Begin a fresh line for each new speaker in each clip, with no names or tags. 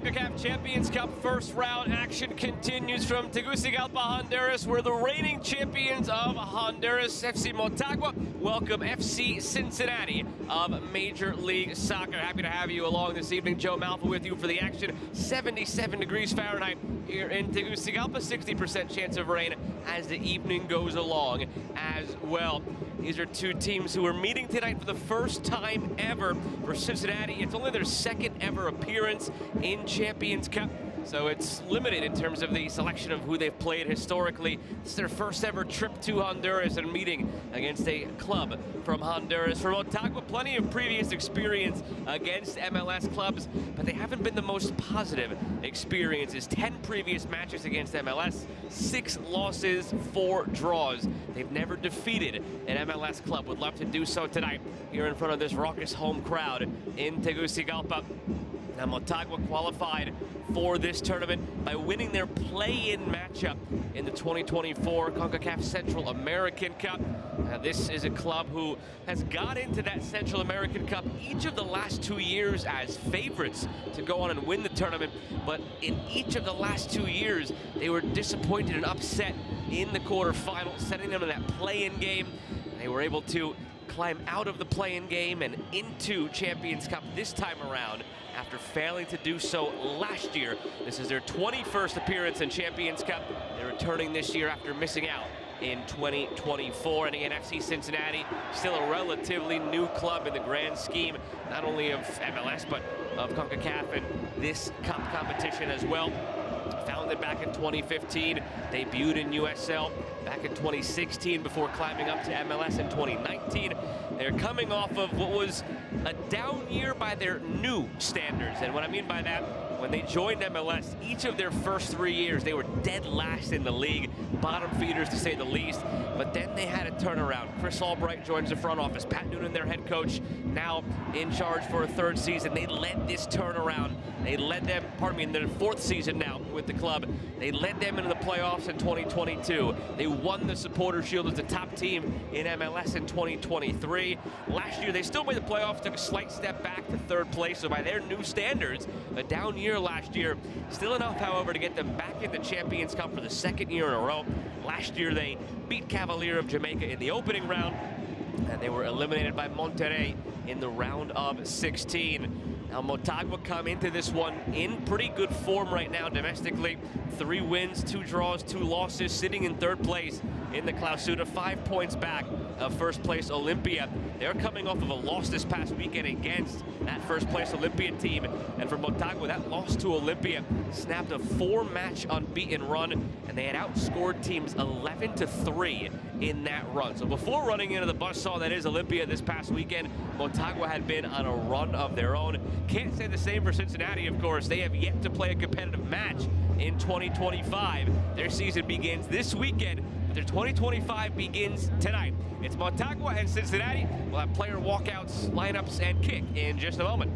Concacaf Champions Cup first round action continues from Tegucigalpa, Honduras, where the reigning champions of Honduras, FC Motagua, welcome FC Cincinnati of Major League Soccer. Happy to have you along this evening. Joe Malfa with you for the action. 77 degrees Fahrenheit here in Tegucigalpa. 60% chance of rain as the evening goes along as well. These are two teams who are meeting tonight for the first time ever. For Cincinnati, it's only their second ever appearance in Champions Cup, so it's limited in terms of the selection of who they've played historically. It's their first ever trip to Honduras and meeting against a club from Honduras. For Motagua, plenty of previous experience against MLS clubs, but they haven't been the most positive experiences. 10 previous matches against MLS, 6 losses, 4 draws. They've never defeated an MLS club. Would love to do so tonight here in front of this raucous home crowd in Tegucigalpa. Now, Motagua qualified for this tournament by winning their play-in matchup in the 2024 Concacaf Central American Cup. Now, this is a club who has got into that Central American Cup each of the last 2 years as favorites to go on and win the tournament, but in each of the last 2 years, they were disappointed and upset in the quarterfinals, sending them to that play-in game. They were able to climb out of the play-in game and into Champions Cup this time around after failing to do so last year. This is their 21st appearance in Champions Cup. They're returning this year after missing out in 2024. And again, FC Cincinnati, still a relatively new club in the grand scheme, not only of MLS, but of Concacaf and this cup competition as well. Founded back in 2015, debuted in USL back in 2016 before climbing up to MLS in 2019. They're coming off of what was a down year by their new standards. And what I mean by that, when they joined MLS, each of their first 3 years, they were dead last in the league, bottom feeders to say the least. But then they had a turnaround. Chris Albright joins the front office. Pat Noonan, their head coach, now in charge for a 3rd season. They led this turnaround. They led them, in their 4th season now with the club. They led them into the playoffs in 2022. They won the Supporter Shield as the top team in MLS in 2023. Last year, they still made the playoffs, took a slight step back to 3rd place. So by their new standards, a down year last year. Still enough, however, to get them back in the Champions Cup for the 2nd year in a row. Last year, they beat Cavalier of Jamaica in the opening round, and they were eliminated by Monterrey in the round of 16. Now, Motagua come into this one in pretty good form right now domestically. 3 wins, 2 draws, 2 losses, sitting in 3rd place in the Clausura, 5 points back of 1st place Olympia. They're coming off of a loss this past weekend against that 1st place Olympia team. And for Motagua, that loss to Olympia snapped a 4-match unbeaten run, and they had outscored teams 11-3 in that run. So before running into the buzzsaw that is Olympia this past weekend, Motagua had been on a run of their own. Can't say the same for Cincinnati, of course. They have yet to play a competitive match in 2025. Their season begins this weekend, but their 2025 begins tonight. It's Motagua and Cincinnati. We'll have player walkouts, lineups, and kick in just a moment.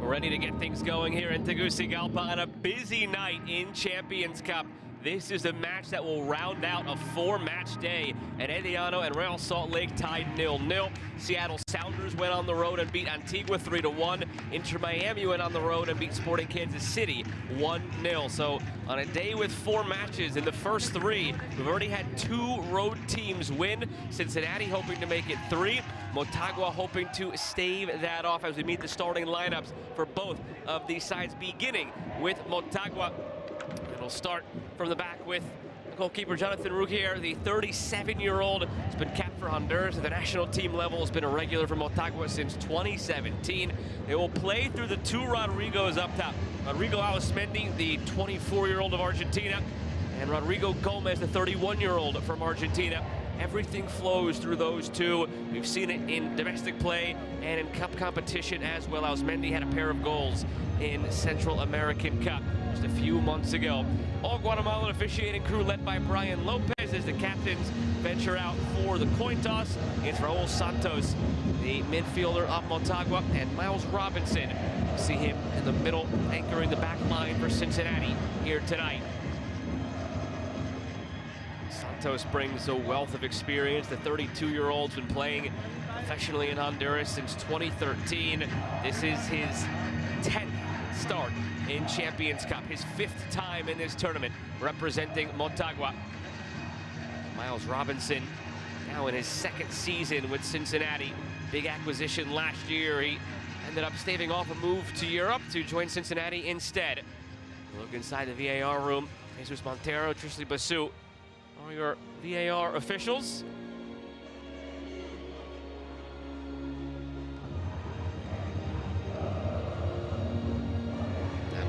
We're ready to get things going here in Tegucigalpa on a busy night in Champions Cup. This is the match that will round out a 4-match day. And Herediano and Real Salt Lake tied 0-0. Seattle Sounders went on the road and beat Antigua 3-1. Inter Miami went on the road and beat Sporting Kansas City 1-0. So on a day with 4 matches in the first 3, we've already had 2 road teams win. Cincinnati hoping to make it 3. Motagua hoping to stave that off as we meet the starting lineups for both of these sides, beginning with Motagua. It'll start from the back with goalkeeper Jonathan Rugier, the 37-year-old. Has been capped for Honduras at the national team level. Has been a regular for Motagua since 2017. They will play through the 2 Rodrigos up top. Rodrigo Alasmendi, the 24-year-old of Argentina, and Rodrigo Gomez, the 31-year-old from Argentina. Everything flows through those 2. We've seen it in domestic play and in cup competition as well. Alasmendi had a pair of goals in Central American Cup just a few months ago. All Guatemalan officiating crew led by Brian Lopez as the captains venture out for the coin toss. It's Raul Santos, the midfielder of Motagua, and Miles Robinson. See him in the middle, anchoring the back line for Cincinnati here tonight. Santos brings a wealth of experience. The 32-year-old's been playing professionally in Honduras since 2013. This is his 10th start in Champions Cup, his 5th time in this tournament representing Motagua. Miles Robinson now in his 2nd season with Cincinnati. Big acquisition last year. He ended up staving off a move to Europe to join Cincinnati instead. Look inside the VAR room. Jesus Montero, Trishley Basu are your VAR officials.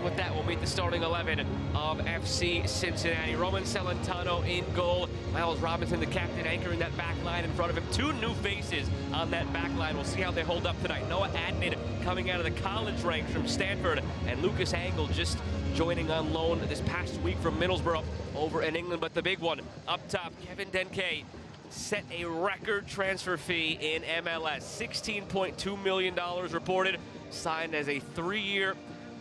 With that, we'll meet the starting 11 of FC Cincinnati. Roman Celentano in goal. Miles Robinson, the captain, anchoring that back line in front of him. 2 new faces on that back line. We'll see how they hold up tonight. Noah Adnan coming out of the college ranks from Stanford, and Lucas Angle just joining on loan this past week from Middlesbrough over in England. But the big one up top, Kevin Denke set a record transfer fee in MLS. $16.2 million reported, signed as a 3-year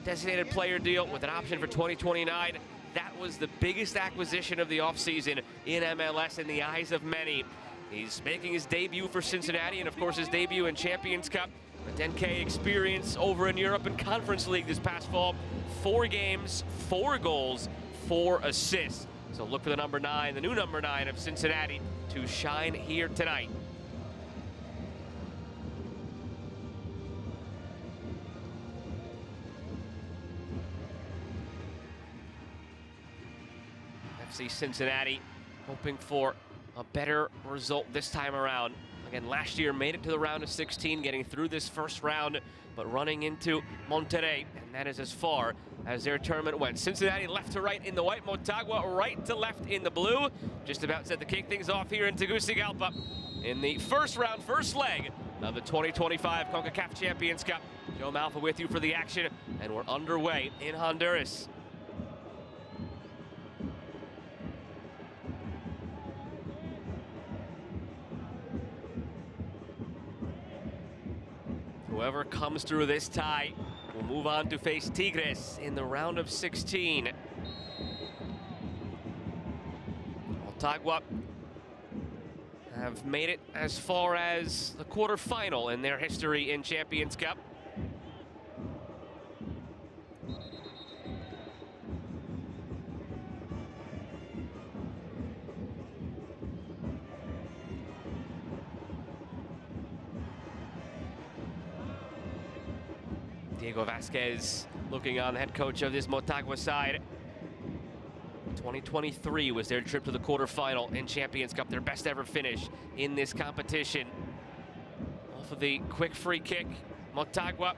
designated player deal with an option for 2029. That was the biggest acquisition of the offseason in MLS in the eyes of many. He's making his debut for Cincinnati and, of course, his debut in Champions Cup. But Denke experience over in Europe and Conference League this past fall. 4 games, 4 goals, 4 assists. So look for the number 9, the new number 9 of Cincinnati, to shine here tonight. FC Cincinnati hoping for a better result this time around. Again, last year made it to the round of 16, getting through this first round, but running into Monterrey, and that is as far as their tournament went. Cincinnati left to right in the white, Motagua right to left in the blue. Just about set to kick things off here in Tegucigalpa in the first round, first leg of the 2025 Concacaf Champions Cup. Joe Malfa with you for the action, and we're underway in Honduras. Whoever comes through this tie will move on to face Tigres in the round of 16. Motagua have made it as far as the quarterfinal in their history in Champions Cup. Diego Vasquez looking on, head coach of this Motagua side. 2023 was their trip to the quarterfinal in Champions Cup, their best ever finish in this competition. Off of the quick free kick, Motagua.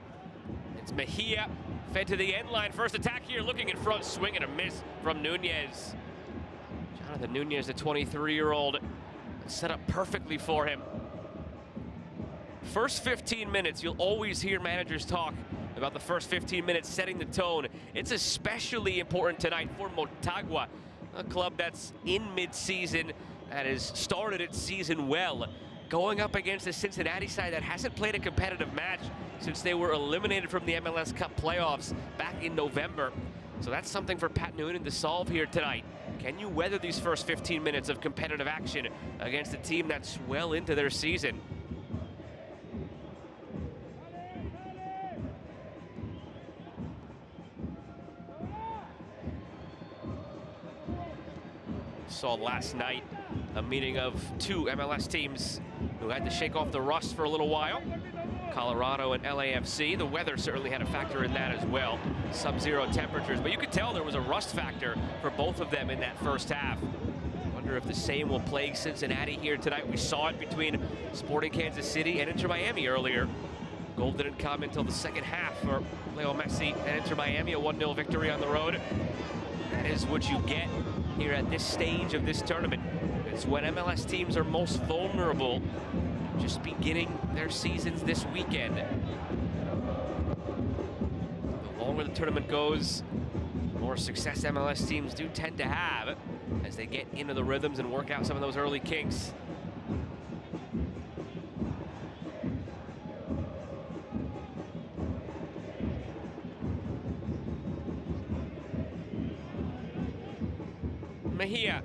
It's Mejia, fed to the end line. First attack here, looking in front, swing and a miss from Nunez. Jonathan Nunez, the 23-year-old, set up perfectly for him. First 15 minutes, you'll always hear managers talk about the first 15 minutes setting the tone. It's especially important tonight for Motagua, a club that's in mid-season, that has started its season well. going up against the Cincinnati side that hasn't played a competitive match since they were eliminated from the MLS Cup playoffs back in November. So that's something for Pat Noonan to solve here tonight. Can you weather these first 15 minutes of competitive action against a team that's well into their season? Saw last night a meeting of two MLS teams who had to shake off the rust for a little while. Colorado and LAFC. The weather certainly had a factor in that as well. Sub-zero temperatures, but you could tell there was a rust factor for both of them in that first half. Wonder if the same will plague Cincinnati here tonight. We saw it between Sporting Kansas City and Inter Miami earlier. Goal didn't come until the second half for Leo Messi and Inter Miami, a 1-0 victory on the road. That is what you get here at this stage of this tournament. It's when MLS teams are most vulnerable, just beginning their seasons this weekend. The longer the tournament goes, the more success MLS teams do tend to have as they get into the rhythms and work out some of those early kinks. Mejia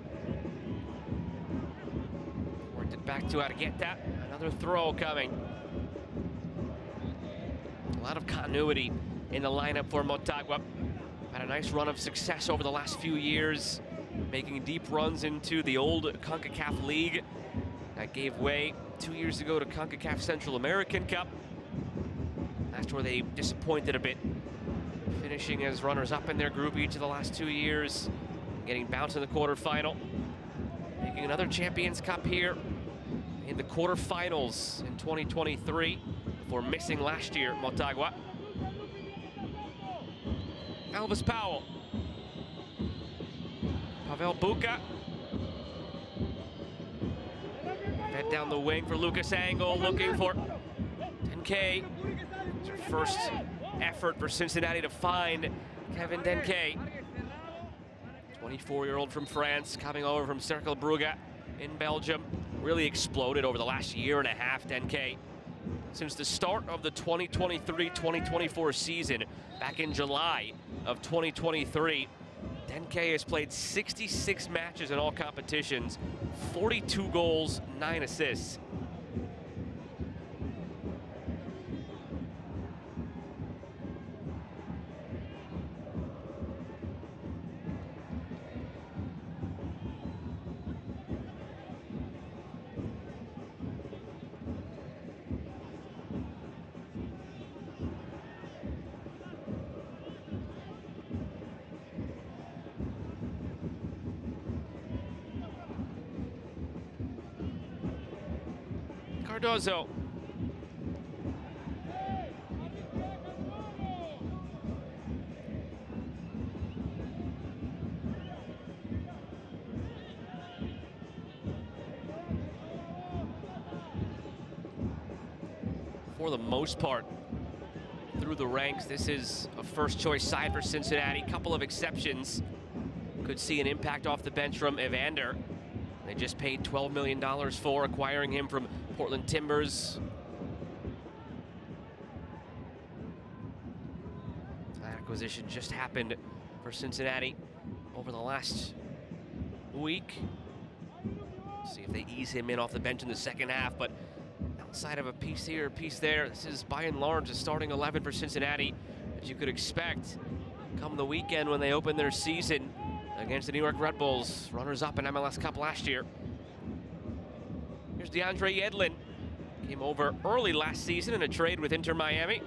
worked it back to Argueta. Another throw coming. A lot of continuity in the lineup for Motagua. Had a nice run of success over the last few years, making deep runs into the old Concacaf League. That gave way 2 years ago to Concacaf Central American Cup. That's where they disappointed a bit, finishing as runners-up in their group each of the last 2 years. Getting bounced in the quarterfinal, making another Champions Cup here in the quarterfinals in 2023 before missing last year, Motagua. Elvis Powell. Pavel Buka. Fed down the wing for Lucas Angle, looking for 10K. It's her first effort for Cincinnati to find Kevin 10K. 24-year-old from France, coming over from Cercle Brugge in Belgium. Really exploded over the last year and a half, 10K. Since the start of the 2023-2024 season, back in July of 2023, 10K has played 66 matches in all competitions, 42 goals, 9 assists. Cardozo. For the most part, through the ranks, this is a first-choice side for Cincinnati. Couple of exceptions. Could see an impact off the bench from Evander. They just paid $12 million for acquiring him from Portland Timbers. That acquisition just happened for Cincinnati over the last week. See if they ease him in off the bench in the second half, but outside of a piece here, a piece there, this is by and large a starting 11 for Cincinnati, as you could expect come the weekend when they open their season against the New York Red Bulls, runners-up in MLS Cup last year. Here's DeAndre Yedlin. Came over early last season in a trade with Inter Miami.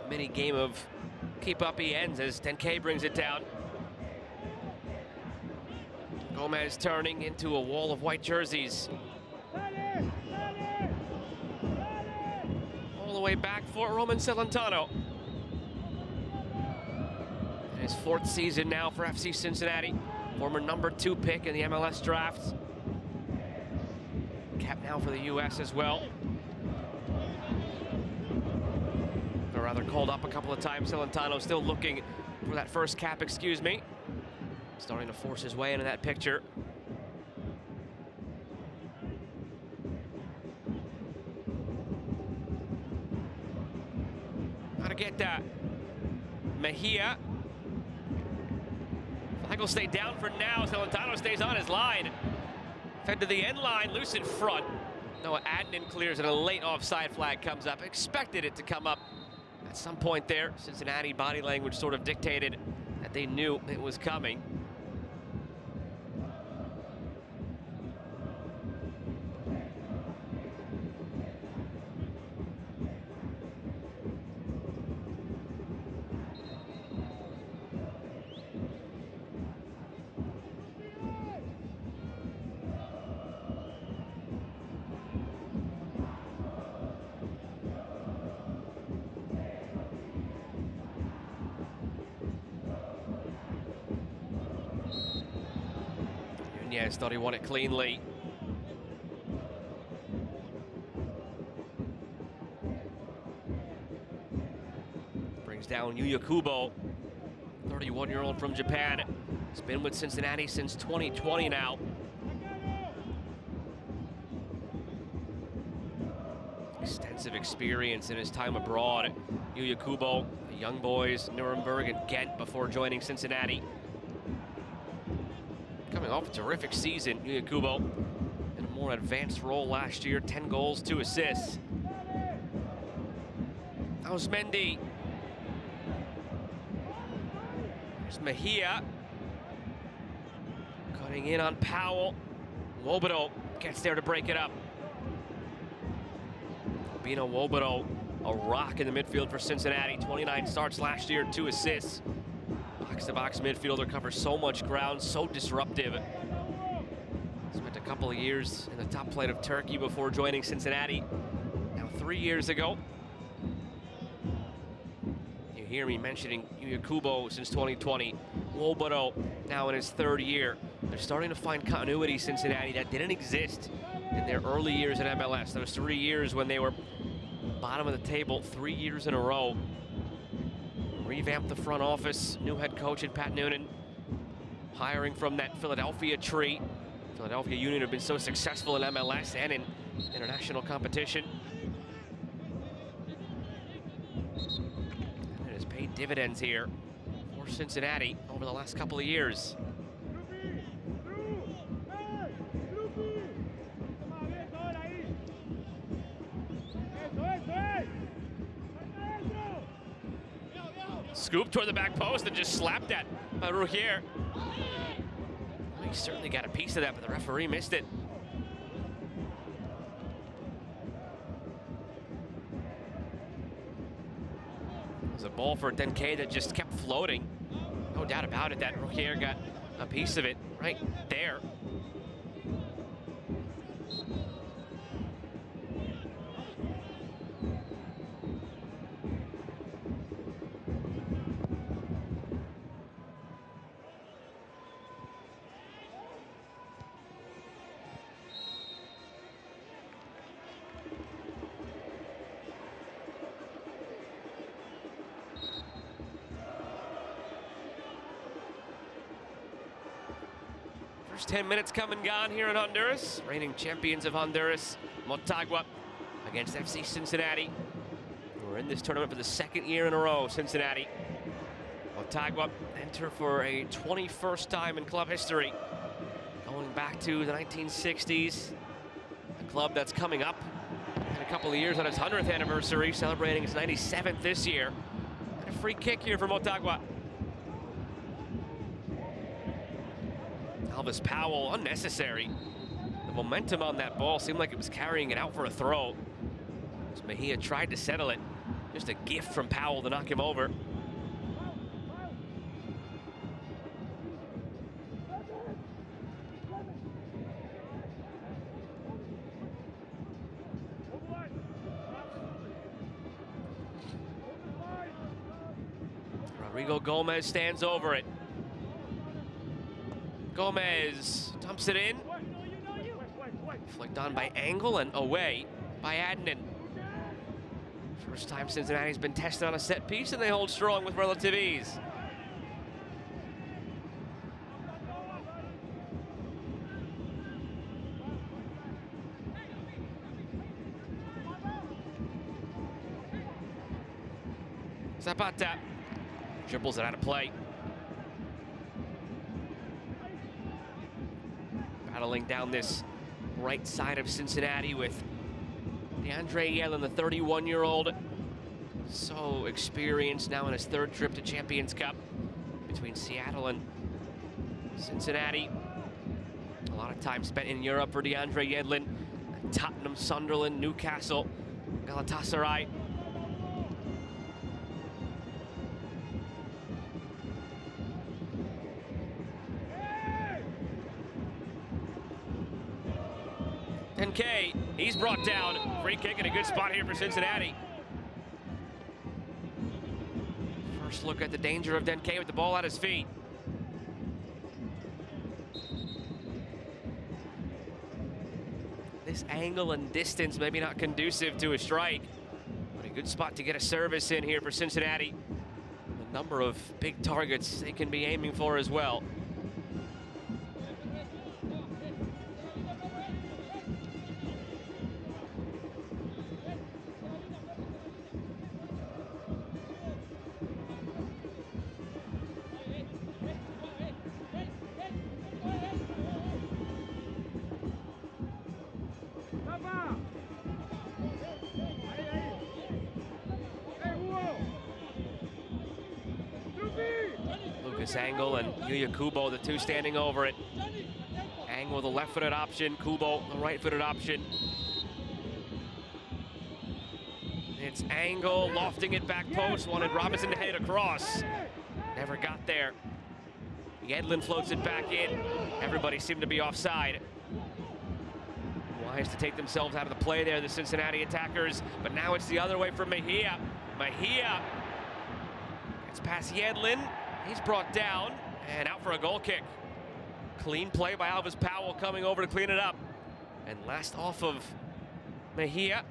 Mini game of keep up he ends as 10K brings it down. Gomez turning into a wall of white jerseys. All the way back for Roman Celentano. In his 4th season now for FC Cincinnati. Former #2 pick in the MLS draft. Cap now for the US as well. Or rather called up a couple of times. Celentano still looking for that first cap, excuse me. Starting to force his way into that picture. How to get that? Mejia. Flag will stay down for now. Celentano stays on his line. Fed to the end line, loose in front. Noah Adnan clears and a late offside flag comes up. Expected it to come up at some point there. Cincinnati body language sort of dictated that they knew it was coming. Nunez thought he won it cleanly. Brings down Yuya Kubo, 31-year-old from Japan. He's been with Cincinnati since 2020 now. Extensive experience in his time abroad. Yuya Kubo, the young boys, Nuremberg and Ghent before joining Cincinnati. Coming off a terrific season, Yuya Kubo in a more advanced role last year, 10 goals, 2 assists. Ausmendi. There's Mejia. Cutting in on Powell. Wobodo gets there to break it up. Bino Wobodo, a rock in the midfield for Cincinnati. 29 starts last year, 2 assists. Box-to-box midfielder, covers so much ground, so disruptive. Spent a couple of years in the top flight of Turkey before joining Cincinnati. Now 3 years ago. You hear me mentioning Yuya Kubo since 2020. Wobodo now in his 3rd year. They're starting to find continuity, Cincinnati, that didn't exist in their early years in MLS. Those 3 years when they were bottom of the table, 3 years in a row. Revamped the front office, new head coach in Pat Noonan, hiring from that Philadelphia tree. Philadelphia Union have been so successful in MLS and in international competition. And it has paid dividends here for Cincinnati over the last couple of years. Scoop toward the back post and just slapped that by Rugier. He certainly got a piece of that, but the referee missed it. It was a ball for Denke that just kept floating. No doubt about it that Rugier got a piece of it right there. First 10 minutes come and gone here in Honduras. Reigning champions of Honduras, Motagua, against FC Cincinnati. We're in this tournament for the 2nd year in a row, Cincinnati. Motagua enter for a 21st time in club history. Going back to the 1960s. A club that's coming up in a couple of years on its 100th anniversary, celebrating its 97th this year. And a free kick here for Motagua. Elvis Powell, unnecessary. The momentum on that ball seemed like it was carrying it out for a throw. As Mejia tried to settle it. Just a gift from Powell to knock him over. Rigo Gomez stands over it. Gomez dumps it in. Flicked on by Angle and away by Adnan. First time Cincinnati's been tested on a set piece, and they hold strong with relative ease. Zapata dribbles it out of play. Battling down this right side of Cincinnati with DeAndre Yellen, the 31-year-old. So experienced, now in his third trip to Champions Cup between Seattle and Cincinnati. A lot of time spent in Europe for DeAndre Yedlin. Tottenham, Sunderland, Newcastle, Galatasaray. K, he's brought down. Free kick and a good spot here for Cincinnati. First look at the danger of Denke with the ball at his feet. This angle and distance maybe not conducive to a strike, but a good spot to get a service in here for Cincinnati. A number of big targets they can be aiming for as well. Angle and Yuya Kubo, the two standing over it. Angle the left-footed option, Kubo the right-footed option. It's Angle lofting it back post, wanted Robinson to head across. Never got there. Yedlin floats it back in. Everybody seemed to be offside. Wise to take themselves out of the play there, the Cincinnati attackers, but now it's the other way for Mejia. Mejia gets past Yedlin. He's brought down and out for a goal kick. Clean play by Alvis Powell coming over to clean it up. And last off of Mejia.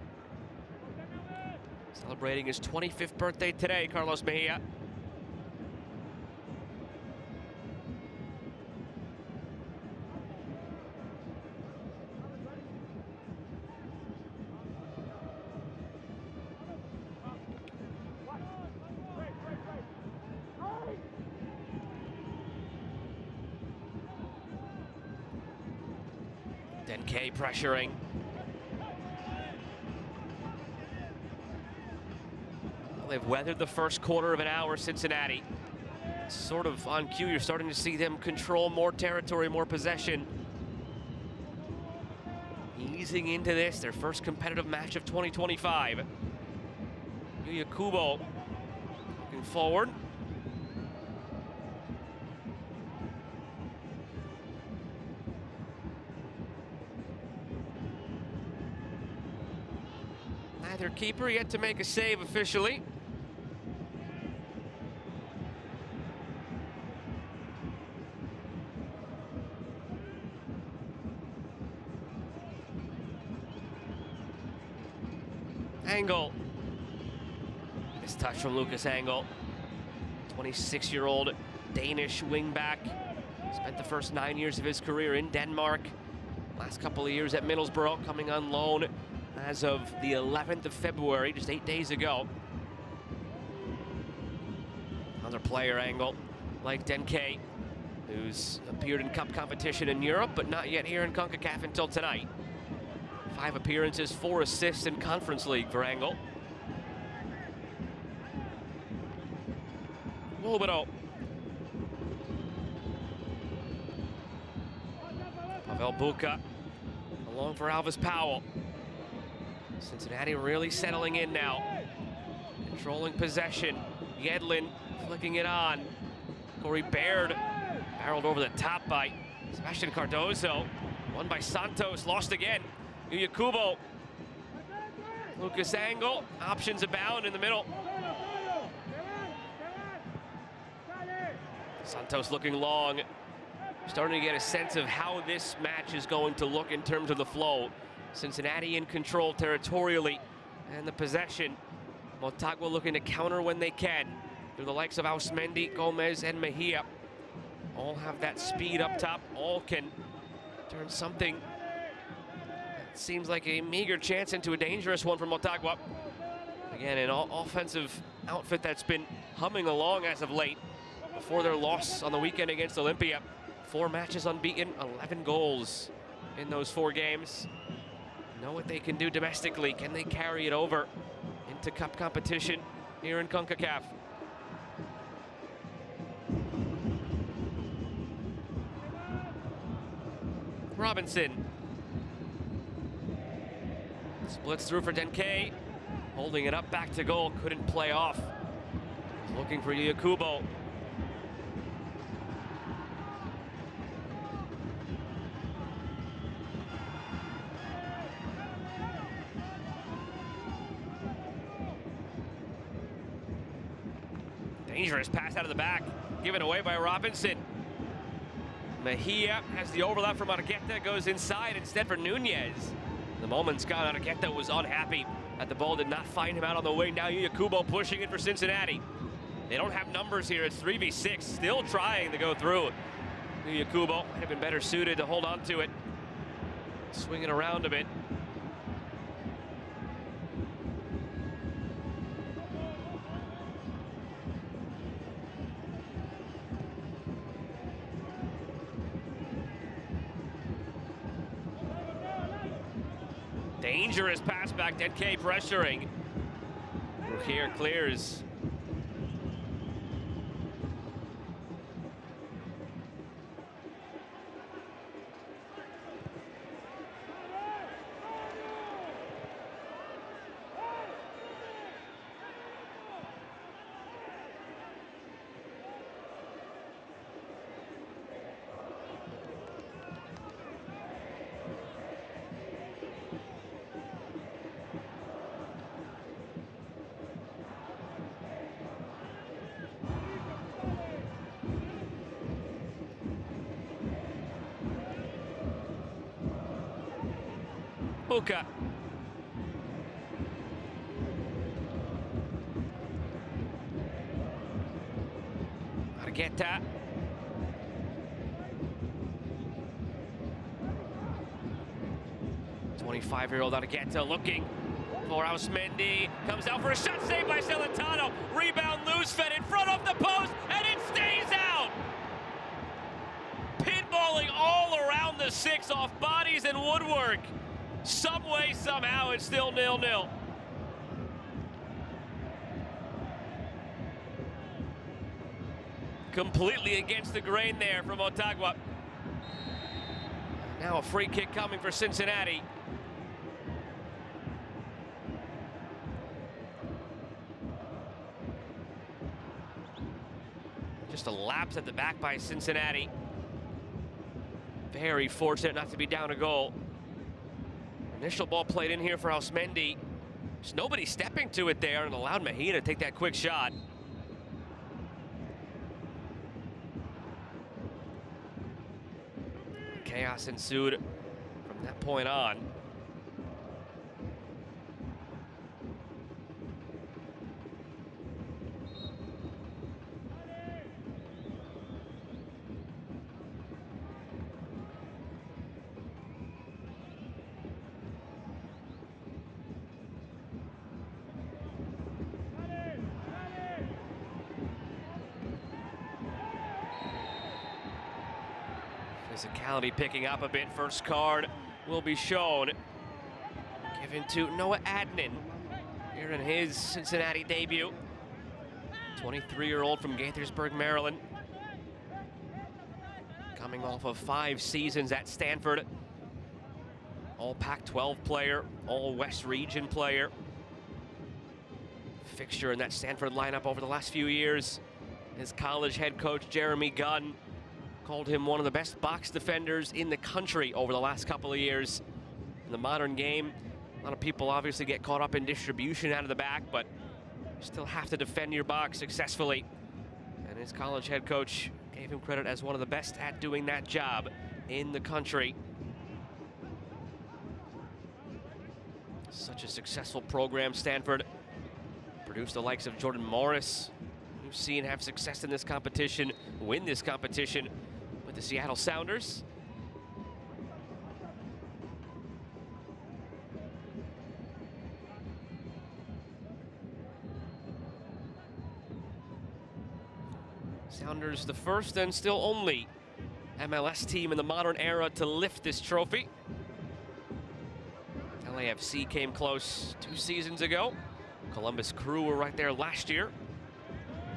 Celebrating his 25th birthday today, Carlos Mejia. Denke pressuring. Well, they've weathered the first quarter of an hour, Cincinnati. Sort of on cue, you're starting to see them control more territory, more possession. Easing into this, their first competitive match of 2025. Yuya Kubo looking forward. Neither keeper yet to make a save officially. Angle. This touch from Lucas Angle. 26-year-old Danish wingback. Spent the first 9 years of his career in Denmark. Last couple of years at Middlesbrough, coming on loan as of the 11th of February, just 8 days ago. Another player, Angle, like Denke, who's appeared in cup competition in Europe, but not yet here in Concacaf until tonight. 5 appearances, 4 assists in Conference League for Angle. Wolbero. Pavel Buka, along for Alvis Powell. Cincinnati really settling in now. Controlling possession. Yedlin flicking it on. Corey Baird barreled over the top by Sebastian Cardozo. Won by Santos, lost again. Yuya Kubo. Lucas Angle, options abound in the middle. Santos looking long. Starting to get a sense of how this match is going to look in terms of the flow. Cincinnati in control territorially and the possession. Motagua looking to counter when they can. Through the likes of Ausmendi, Gomez, and Mejia. All have that speed up top. All can turn something that seems like a meager chance into a dangerous one for Motagua. Again, an offensive outfit that's been humming along as of late. Before their loss on the weekend against Olympia. 4 matches unbeaten, 11 goals in those 4 games. Know what they can do domestically. Can they carry it over into cup competition here in Concacaf? Robinson splits through for Denke, holding it up back to goal, couldn't play off. He's looking for Yakubo. Dangerous pass out of the back, given away by Robinson. Mejia has the overlap from Argueta, goes inside instead for Nunez. The moment's gone. Argueta was unhappy that the ball did not find him out on the wing. Now Yakubo pushing it for Cincinnati. They don't have numbers here. It's 3v6, still trying to go through. Yakubo might have been better suited to hold on to it. Swing it around a bit. Dangerous pass back, Denke pressuring. Here clears. Ucles. Argueta. '25-year-old Argueta looking for Ausmendi. Comes out for a shot, saved by Celentano. Rebound loose, fed in front of the post, and it stays out! Pinballing all around the 6 off bodies and woodwork. Some way, somehow, it's still 0-0. Completely against the grain there from Motagua. Now a free kick coming for Cincinnati. Just a lapse at the back by Cincinnati. Very fortunate not to be down a goal. Initial ball played in here for Ausmendi. There's nobody stepping to it there and allowed Mejia to take that quick shot. Chaos ensued from that point on. Physicality picking up a bit. First card will be shown. Given to Noah Adnan here in his Cincinnati debut. 23-year-old from Gaithersburg, Maryland. Coming off of 5 seasons at Stanford. All Pac-12 player, all West Region player. Fixture in that Stanford lineup over the last few years. His college head coach, Jeremy Gunn, called him one of the best box defenders in the country over the last couple of years. In the modern game, a lot of people obviously get caught up in distribution out of the back, but you still have to defend your box successfully. And his college head coach gave him credit as one of the best at doing that job in the country. Such a successful program. Stanford produced the likes of Jordan Morris, who've seen have success in this competition, win this competition with the Seattle Sounders. Sounders the first and still only MLS team in the modern era to lift this trophy. LAFC came close 2 seasons ago. Columbus Crew were right there last year.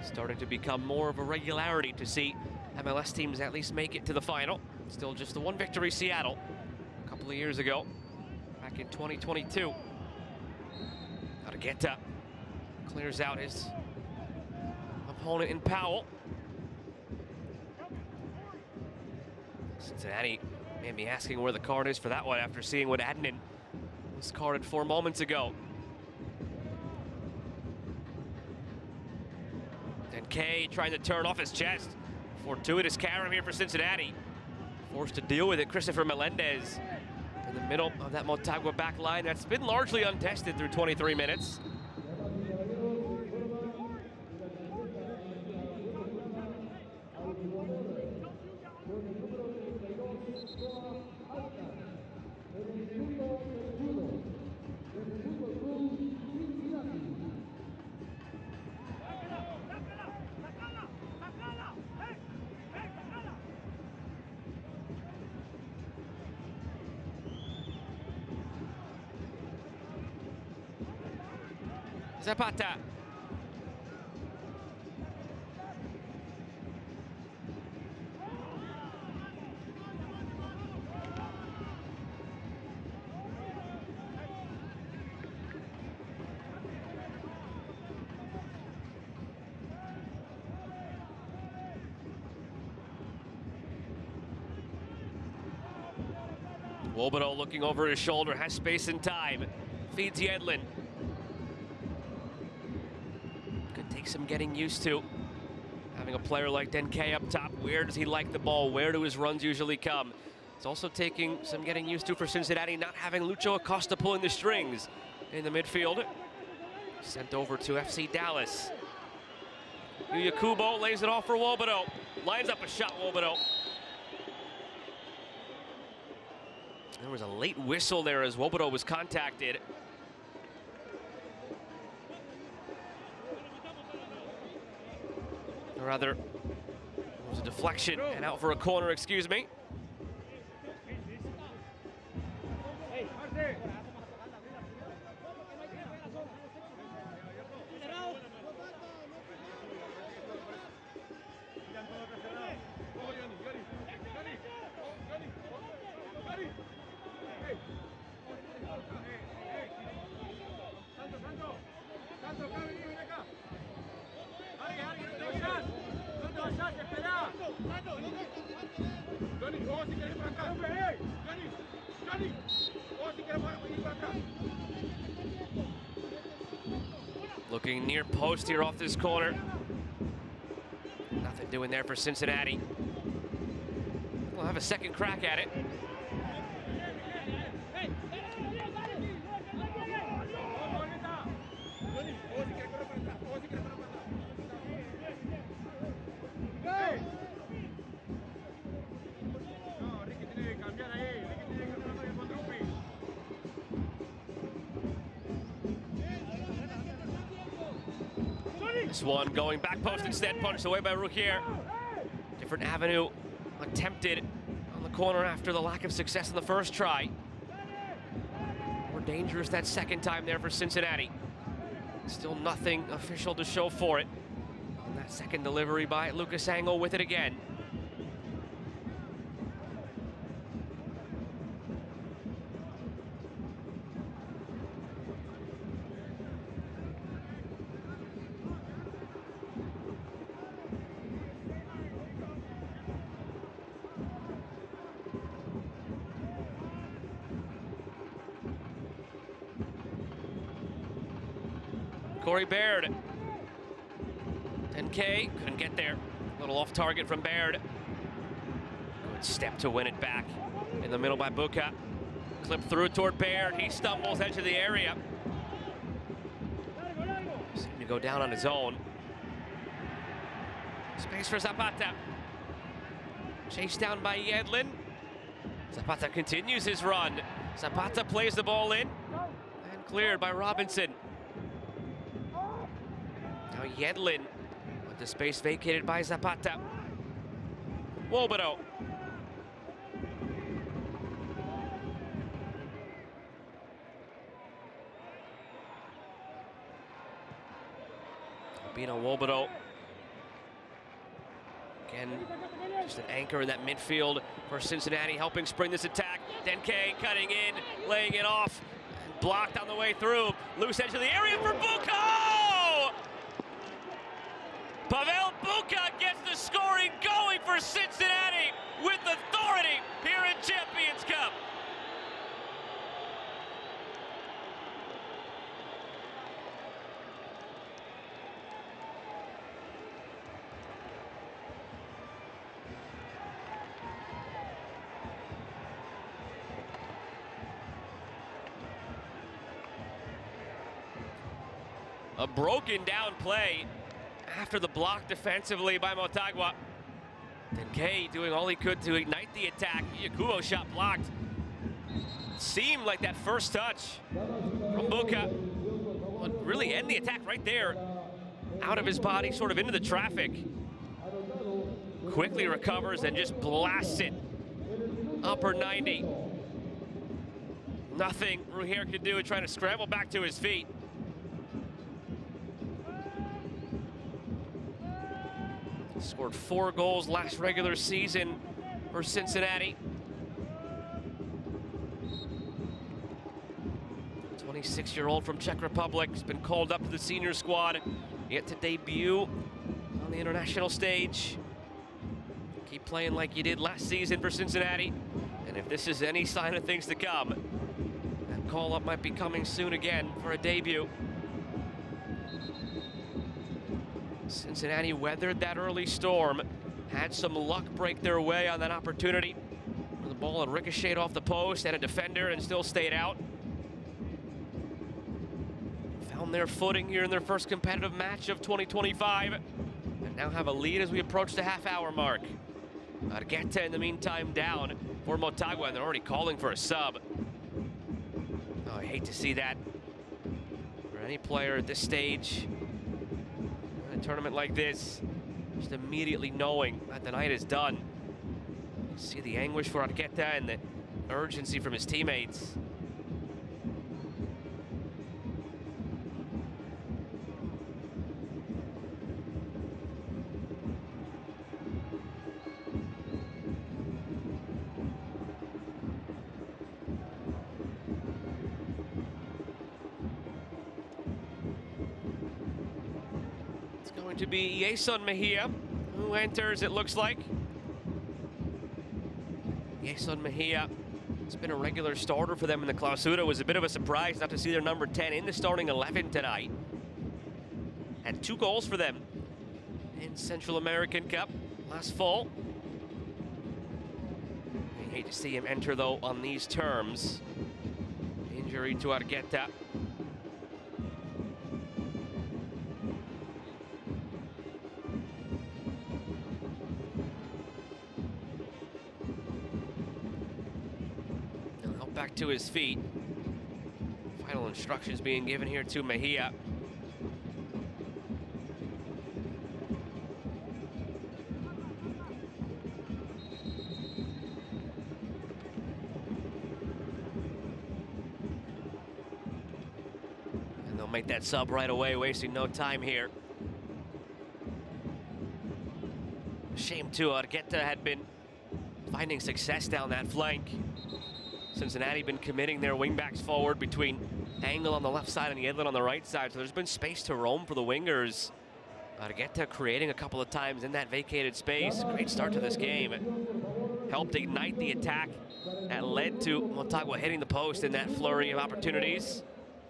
Starting to become more of a regularity to see MLS teams at least make it to the final. Still just the one victory, Seattle, a couple of years ago, back in 2022. Argueta clears out his opponent in Powell. Cincinnati may be asking where the card is for that one after seeing what Adnan was carded 4 moments ago. And Kay trying to turn off his chest. Fortuitous carom here for Cincinnati. Forced to deal with it, Christopher Melendez in the middle of that Motagua back line that's been largely untested through 23 minutes. Zapata. Wobodo looking over his shoulder, has space and time. Feeds Yedlin. Could take some getting used to. Having a player like Denke up top, where does he like the ball? Where do his runs usually come? It's also taking some getting used to for Cincinnati, not having Lucho Acosta pulling the strings in the midfield. Sent over to FC Dallas. Yuya Kubo lays it off for Wobodo. Lines up a shot, Wobodo. There was a late whistle there as Wobodo was contacted. Or rather, it was a deflection and out for a corner, excuse me. Looking near post here off this corner. Nothing doing there for Cincinnati. We'll have a second crack at it. This one going back post instead, punched away by Ruquier. Different avenue attempted on the corner after the lack of success in the first try. More dangerous that second time there for Cincinnati. Still nothing official to show for it. And that second delivery by Lucas Angel with it again. Corey Baird. 10K, couldn't get there. Little off target from Baird. Good step to win it back. In the middle by Buca. Clip through toward Baird. He stumbles edge of the area. Seemed to go down on his own. Space for Zapata. Chased down by Yedlin. Zapata continues his run. Zapata plays the ball in. And cleared by Robinson. Now Yedlin with the space vacated by Zapata. Wobero. Albino Wobero. Again, just an anchor in that midfield for Cincinnati, helping spring this attack. Denke cutting in, laying it off, and blocked on the way through. Loose edge of the area for Buca! Pavel Buca gets the scoring going for Cincinnati with authority here in Champions Cup. A broken down play after the block defensively by Motagua. Denke doing all he could to ignite the attack. Yakubo shot blocked. Seemed like that first touch from Buca would really end the attack right there. Out of his body, sort of into the traffic. Quickly recovers and just blasts it. Upper 90. Nothing Ruhier could do, trying to scramble back to his feet. Scored 4 goals last regular season for Cincinnati. 26-year-old from Czech Republic has been called up to the senior squad, yet to debut on the international stage. Keep playing like you did last season for Cincinnati, and if this is any sign of things to come, that call-up might be coming soon again for a debut. Cincinnati weathered that early storm, had some luck break their way on that opportunity. The ball had ricocheted off the post and a defender and still stayed out. Found their footing here in their first competitive match of 2025 and now have a lead as we approach the half-hour mark. Argueta in the meantime down for Motagua, and they're already calling for a sub. Oh, I hate to see that for any player at this stage. A tournament like this, just immediately knowing that the night is done. You see the anguish for Argueta and the urgency from his teammates. To be Jason Mejia, who enters, it looks like. Jason Mejia has been a regular starter for them in the Clausura. Was a bit of a surprise not to see their number 10 in the starting 11 tonight. Had 2 goals for them in Central American Cup last fall. I hate to see him enter, though, on these terms. Injury to Argueta. Back to his feet. Final instructions being given here to Mejia. And they'll make that sub right away, wasting no time here. Shame too, Argueta had been finding success down that flank. Cincinnati been committing their wingbacks forward between Angle on the left side and Yedlin on the right side, so there's been space to roam for the wingers. Argueta creating a couple of times in that vacated space. Great start to this game. Helped ignite the attack that led to Motagua hitting the post in that flurry of opportunities.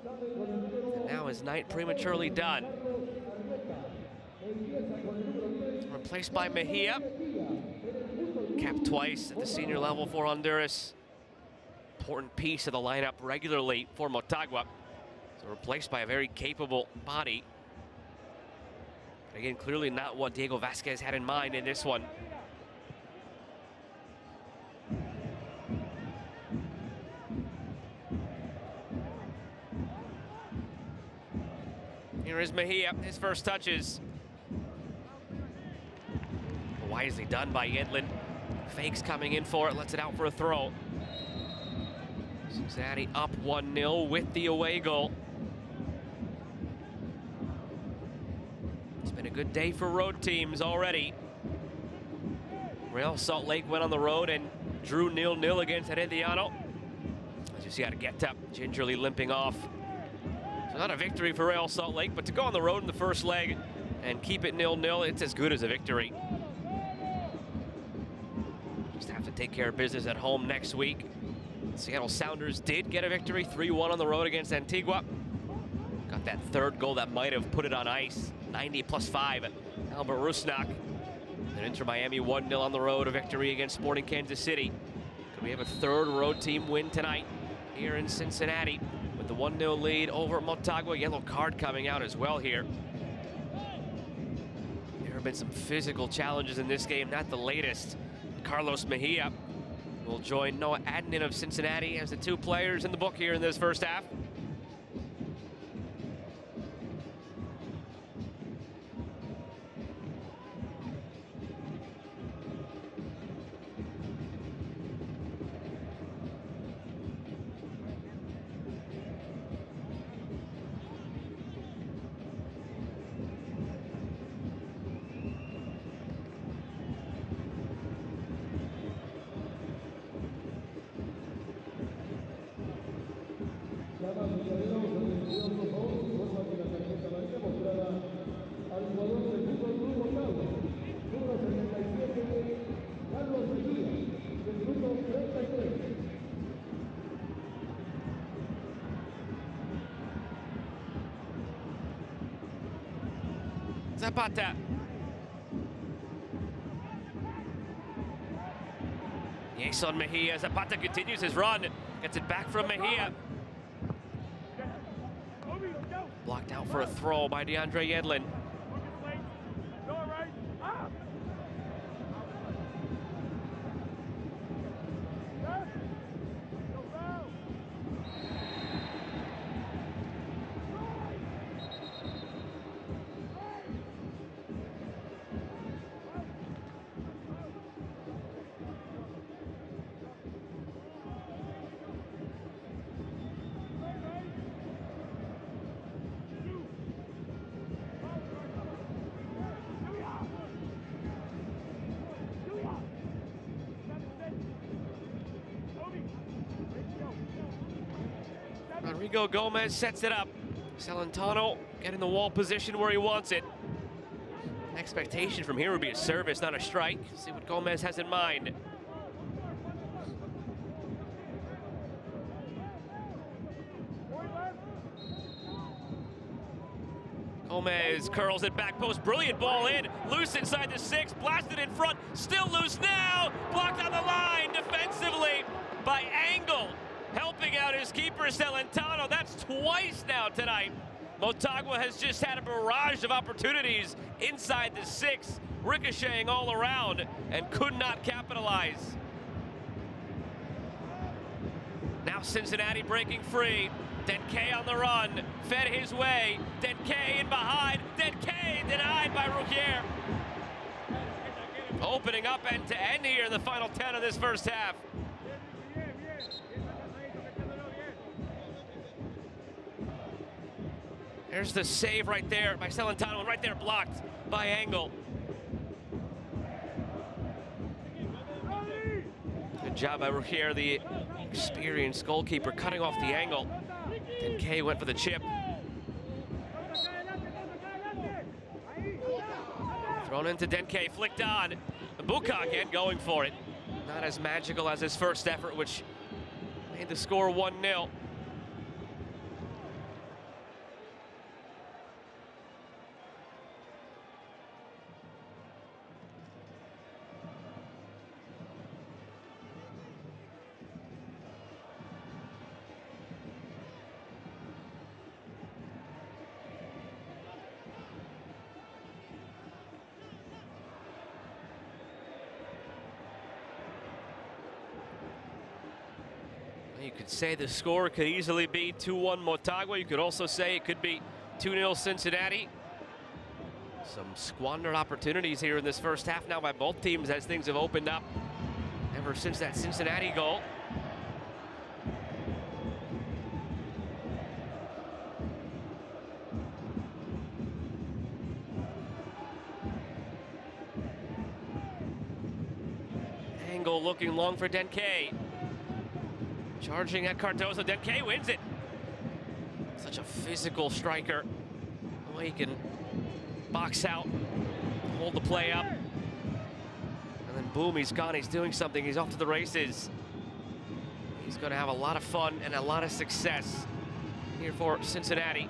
And now his night prematurely done. replaced by Mejia. Capped twice at the senior level for Honduras. Important piece of the lineup regularly for Motagua. So replaced by a very capable body. Again, clearly not what Diego Vasquez had in mind in this one. Here is Mejia, his first touches. Wisely done by Yedlin. Fakes coming in for it, lets it out for a throw. Cincinnati up 1-0 with the away goal. It's been a good day for road teams already. Real Salt Lake went on the road and drew 0-0 against Herediano. As you see Argueta gingerly limping off. So not a victory for Real Salt Lake, but to go on the road in the first leg and keep it 0-0, it's as good as a victory. Just have to take care of business at home next week. Seattle Sounders did get a victory, 3-1 on the road against Antigua. Got that third goal that might have put it on ice, 90+5 at Albert Rusnak. And Inter Miami 1-0 on the road, a victory against Sporting Kansas City. Could we have a third road team win tonight here in Cincinnati with the 1-0 lead over Motagua? Yellow card coming out as well here. There have been some physical challenges in this game, not the latest. Carlos Mejia will join Noah Adnin of Cincinnati as the two players in the book here in this first half. Zapata. Jason Mejia. Zapata continues his run. Gets it back from Mejia. Blocked out for a throw by DeAndre Yedlin. Rodrigo Gomez sets it up. Celentano getting the wall position where he wants it. Expectation from here would be a service, not a strike. See what Gomez has in mind. Gomez curls it back post, brilliant ball in, loose inside the 6, blasted in front, still loose now, blocked on the line defensively by Angle. Helping out his keeper, Celentano. That's twice now tonight. Motagua has just had a barrage of opportunities inside the 6, ricocheting all around, and could not capitalize. Now Cincinnati breaking free. Denke on the run, fed his way. Denke in behind. Denke denied by Rugier. Opening up end to end here in the final 10 of this first half. There's the save right there by Celentano, and right there blocked by Angle. Good job by Rugier, the experienced goalkeeper, cutting off the angle. Denke went for the chip. Thrown into Denke, flicked on. Buka again going for it. Not as magical as his first effort, which made the score 1-0. You could say the score could easily be 2-1 Motagua. You could also say it could be 2-0 Cincinnati. Some squandered opportunities here in this first half now by both teams as things have opened up ever since that Cincinnati goal. Angle looking long for Denke. Charging at Cardozo. Denke wins it. Such a physical striker. The way he can box out, hold the play up, and then boom, he's gone. He's doing something. He's off to the races. He's going to have a lot of fun and a lot of success here for Cincinnati.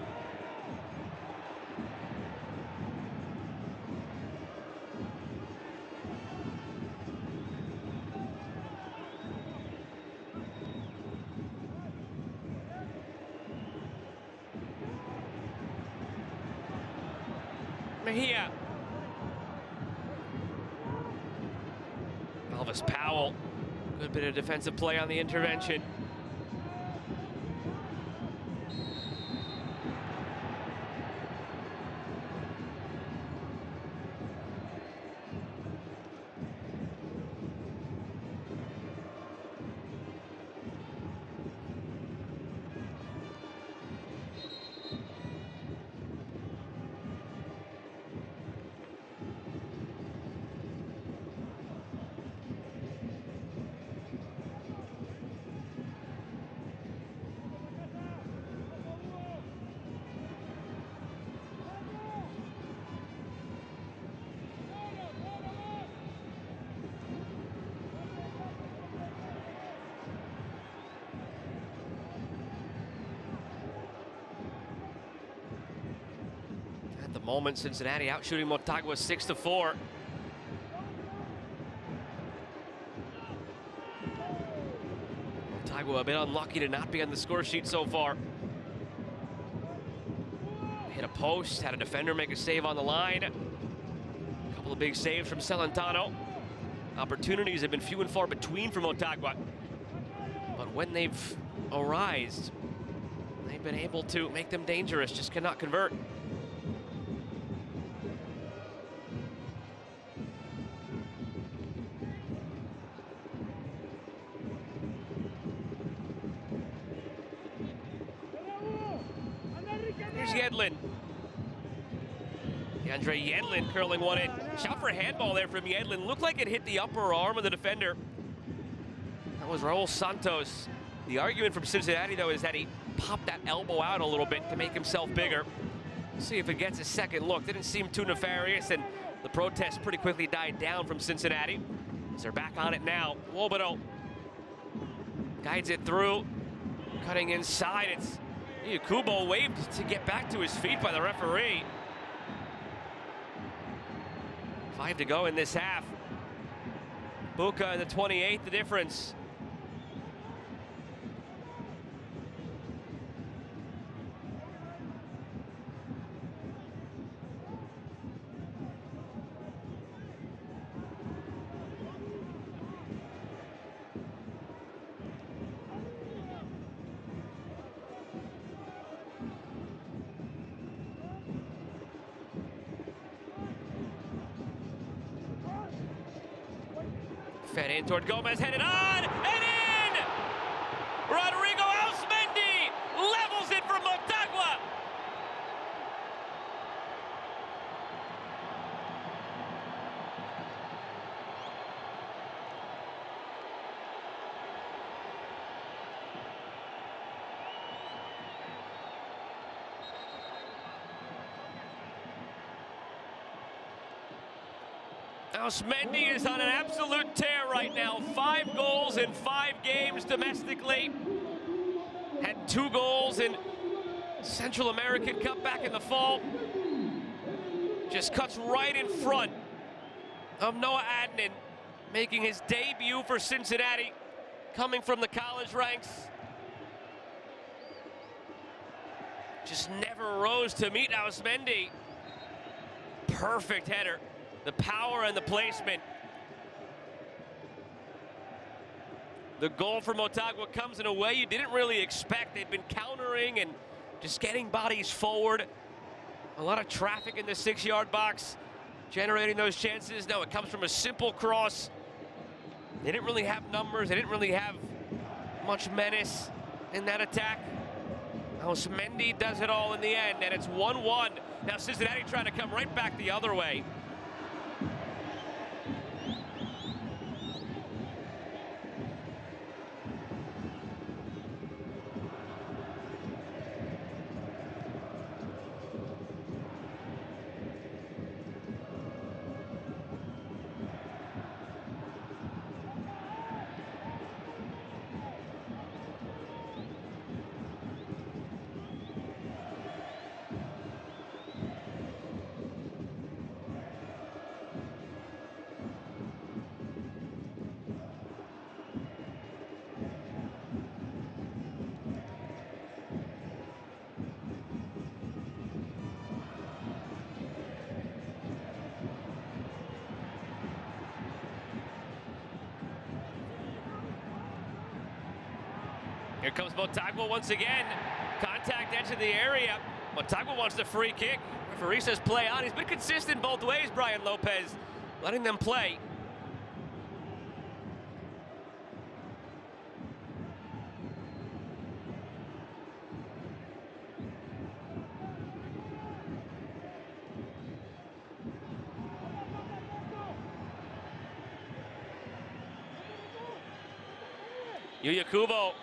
Mejia. Elvis Powell. Good bit of defensive play on the intervention. At the moment, Cincinnati out shooting Motagua 6-4. Motagua a bit unlucky to not be on the score sheet so far. Hit a post, had a defender make a save on the line. A couple of big saves from Celentano. Opportunities have been few and far between for Motagua. But when they've arisen, they've been able to make them dangerous, just cannot convert. Here's Yedlin. DeAndre Yedlin curling one in. Shout for a handball there from Yedlin. Looked like it hit the upper arm of the defender. That was Raul Santos. The argument from Cincinnati, though, is that he popped that elbow out a little bit to make himself bigger. We'll see if it gets a second look. Didn't seem too nefarious, and the protest pretty quickly died down from Cincinnati. As they're back on it now. Wobodo guides it through, cutting inside. It's Kubo waved to get back to his feet by the referee. 5 to go in this half. Buca in the 28th, the difference. Fed in toward Gomez, headed on, and in! Rodrigo Auzmendi levels it for Motagua. Auzmendi is on an absolute tear right now. 5 goals in 5 games domestically. Had 2 goals in Central American Cup back in the fall. Just cuts right in front of Noah Adnan, making his debut for Cincinnati, coming from the college ranks. Just never rose to meet Auzmendi. Perfect header. The power and the placement. The goal for Motagua comes in a way you didn't really expect. They've been countering and just getting bodies forward. A lot of traffic in the 6-yard box, generating those chances. No, it comes from a simple cross. They didn't really have numbers. They didn't really have much menace in that attack. Mendy does it all in the end, and it's 1-1. Now Cincinnati trying to come right back the other way. Here comes Motagua once again. Contact edge of the area. Motagua wants the free kick. Referee says play on. He's been consistent both ways, Brian Lopez, letting them play. Kubo.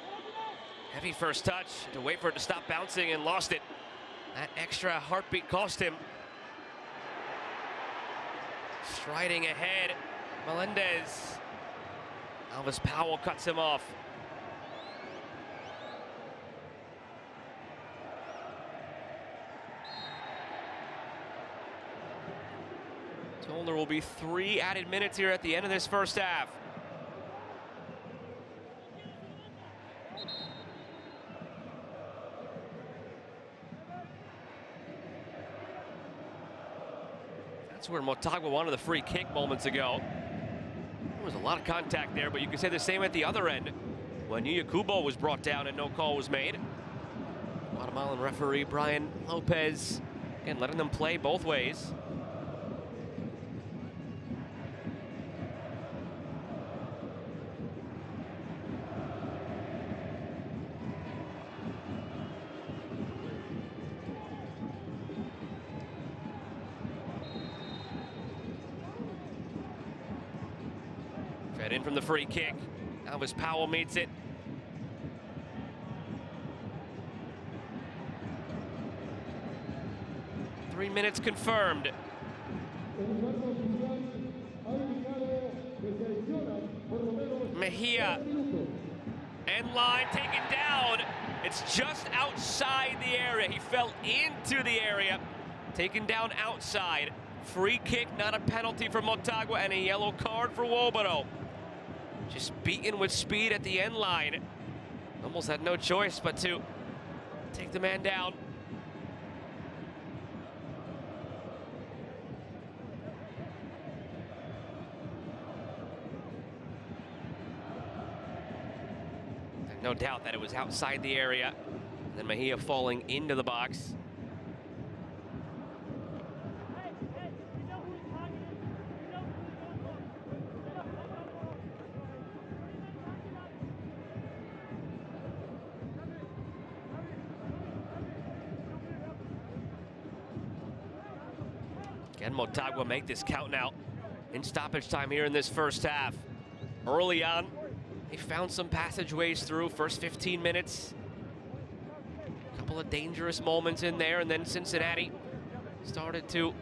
Heavy first touch to wait for it to stop bouncing and lost it. That extra heartbeat cost him. Striding ahead, Melendez. Elvis Powell cuts him off. Told there will be 3 added minutes here at the end of this first half. That's where Motagua wanted the free kick moments ago. There was a lot of contact there, but you can say the same at the other end when Kubo was brought down and no call was made. Guatemalan referee Brian Lopez, again, letting them play both ways. Fed in from the free kick. Elvis Powell meets it. Three minutes confirmed. Mejia. End line taken down. It's just outside the area. He fell into the area. Taken down outside. Free kick, not a penalty for Motagua, and a yellow card for Wobero. Just beaten with speed at the end line. Almost had no choice but to take the man down. And no doubt that it was outside the area. And then Mejia falling into the box. Can Motagua make this count now in stoppage time here in this first half? Early on, they found some passageways through first 15 minutes. A couple of dangerous moments in there, and then Cincinnati started to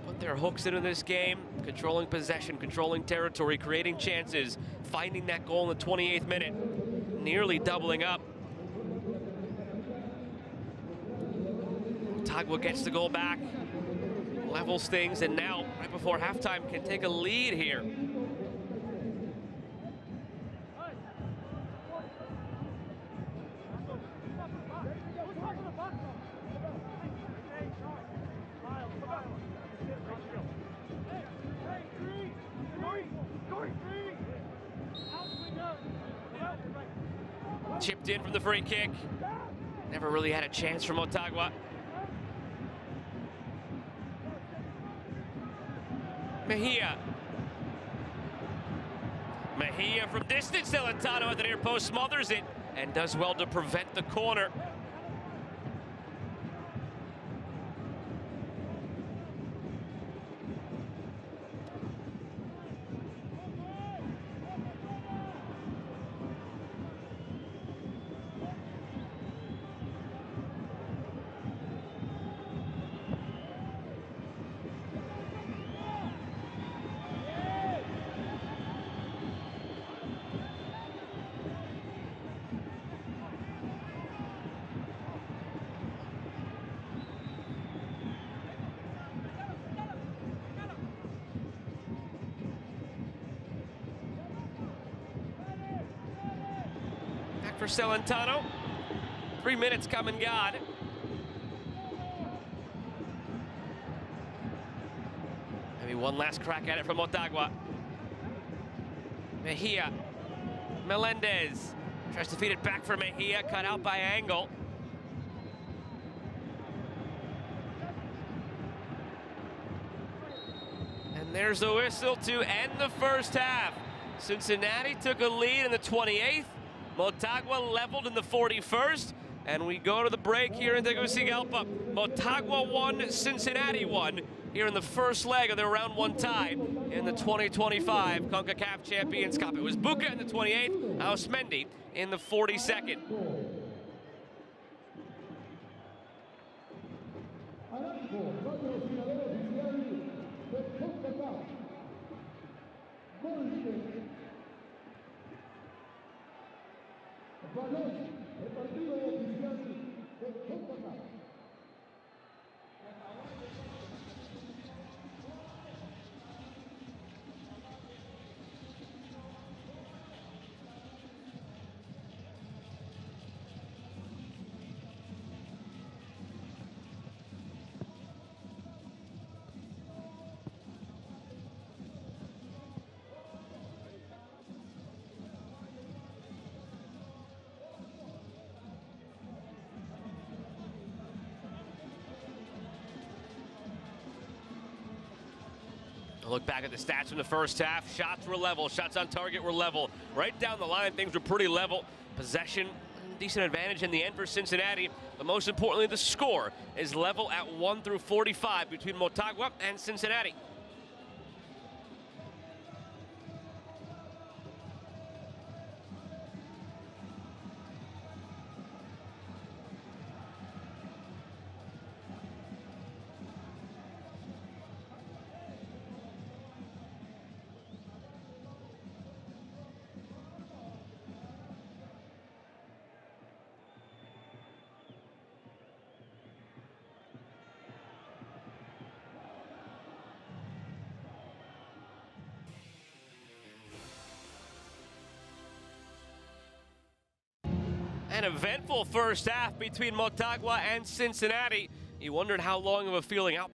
put their hooks into this game, controlling possession, controlling territory, creating chances, finding that goal in the 28th minute, nearly doubling up. Motagua gets the goal back, levels things, and now, right before halftime, can take a lead here. Chipped in from the free kick. Never really had a chance for Motagua. Mejia from distance. Celentano at the near post smothers it and does well to prevent the corner. For Celentano. 3 minutes come and gone. Maybe one last crack at it from Motagua. Mejia. Melendez tries to feed it back for Mejia, cut out by Angle. And there's the whistle to end the first half. Cincinnati took a lead in the 28th. Motagua leveled in the 41st, and we go to the break here in Tegucigalpa. Motagua won, Cincinnati won here in the first leg of their round 1 tie in the 2025 Concacaf Champions Cup. It was Buca in the 28th, Ausmendi in the 42nd.
El partido oficial de Concacaf.
A look back at the stats from the first half. Shots were level. Shots on target were level. Right down the line, things were pretty level. Possession, decent advantage in the end for Cincinnati. But most importantly, the score is level at 1 through 45 between Motagua and Cincinnati. An eventful first half between Motagua and Cincinnati. You wondered how long of a feeling out.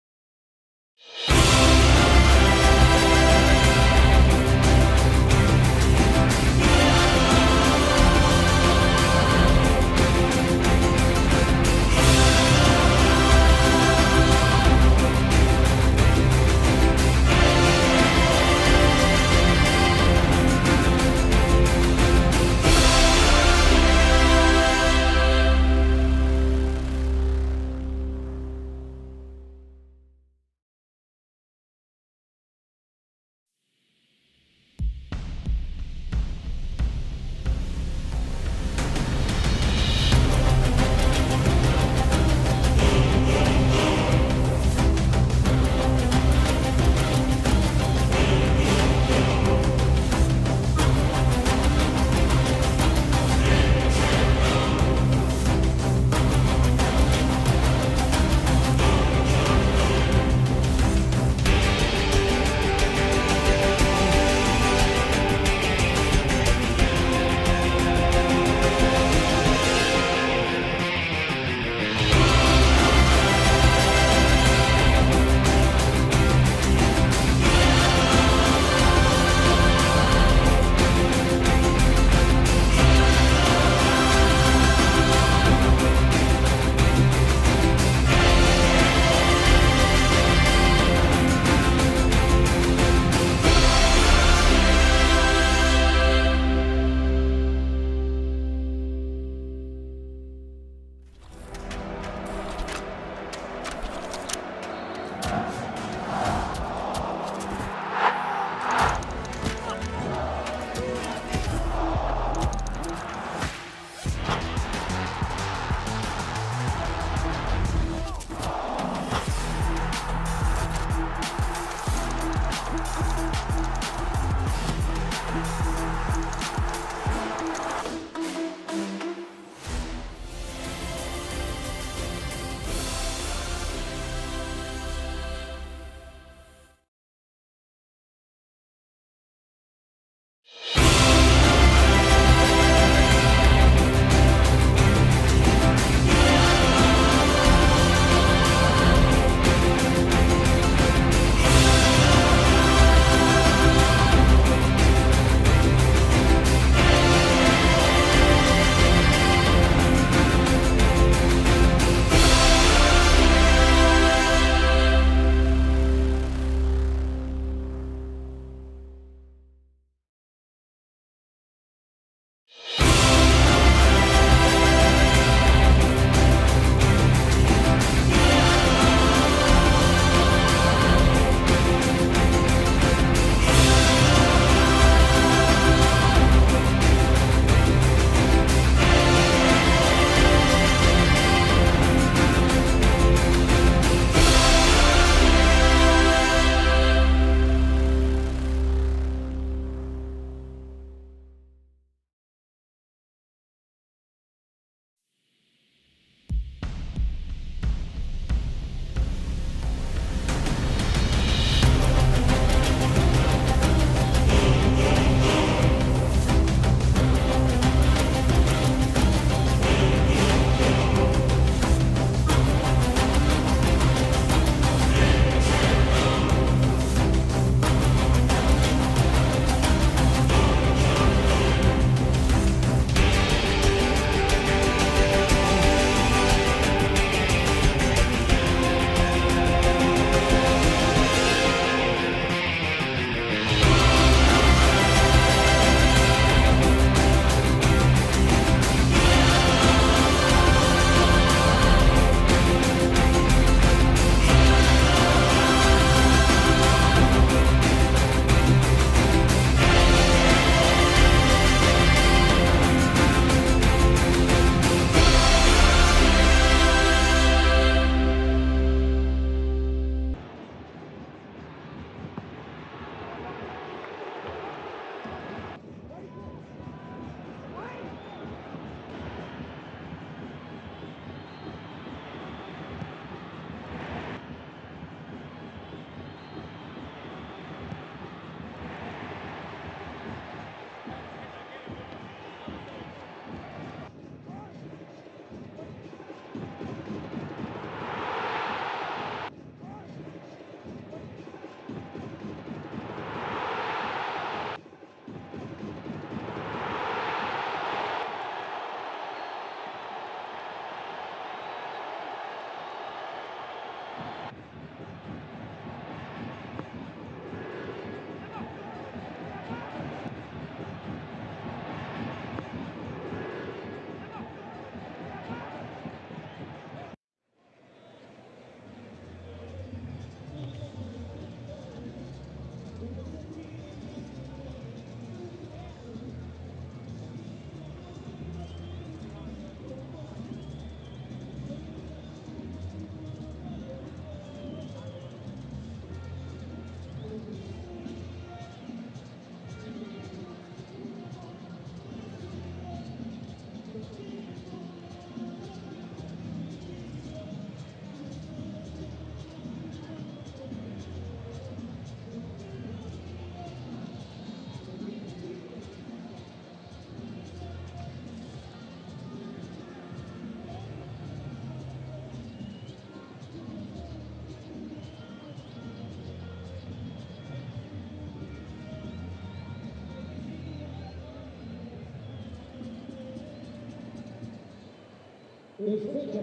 Escucha.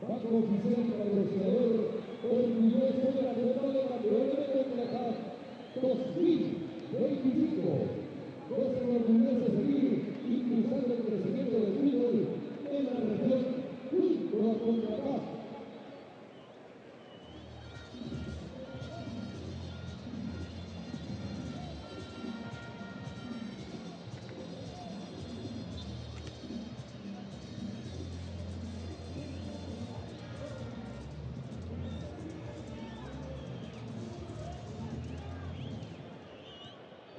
Banco oficial patrocinador, orgulloso de la Copa de Campeones de Concacaf 2025. Nuestro orgulloso de seguir impulsando el crecimiento del fútbol en la región junto a Concacaf.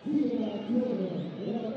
Sigue la acción de la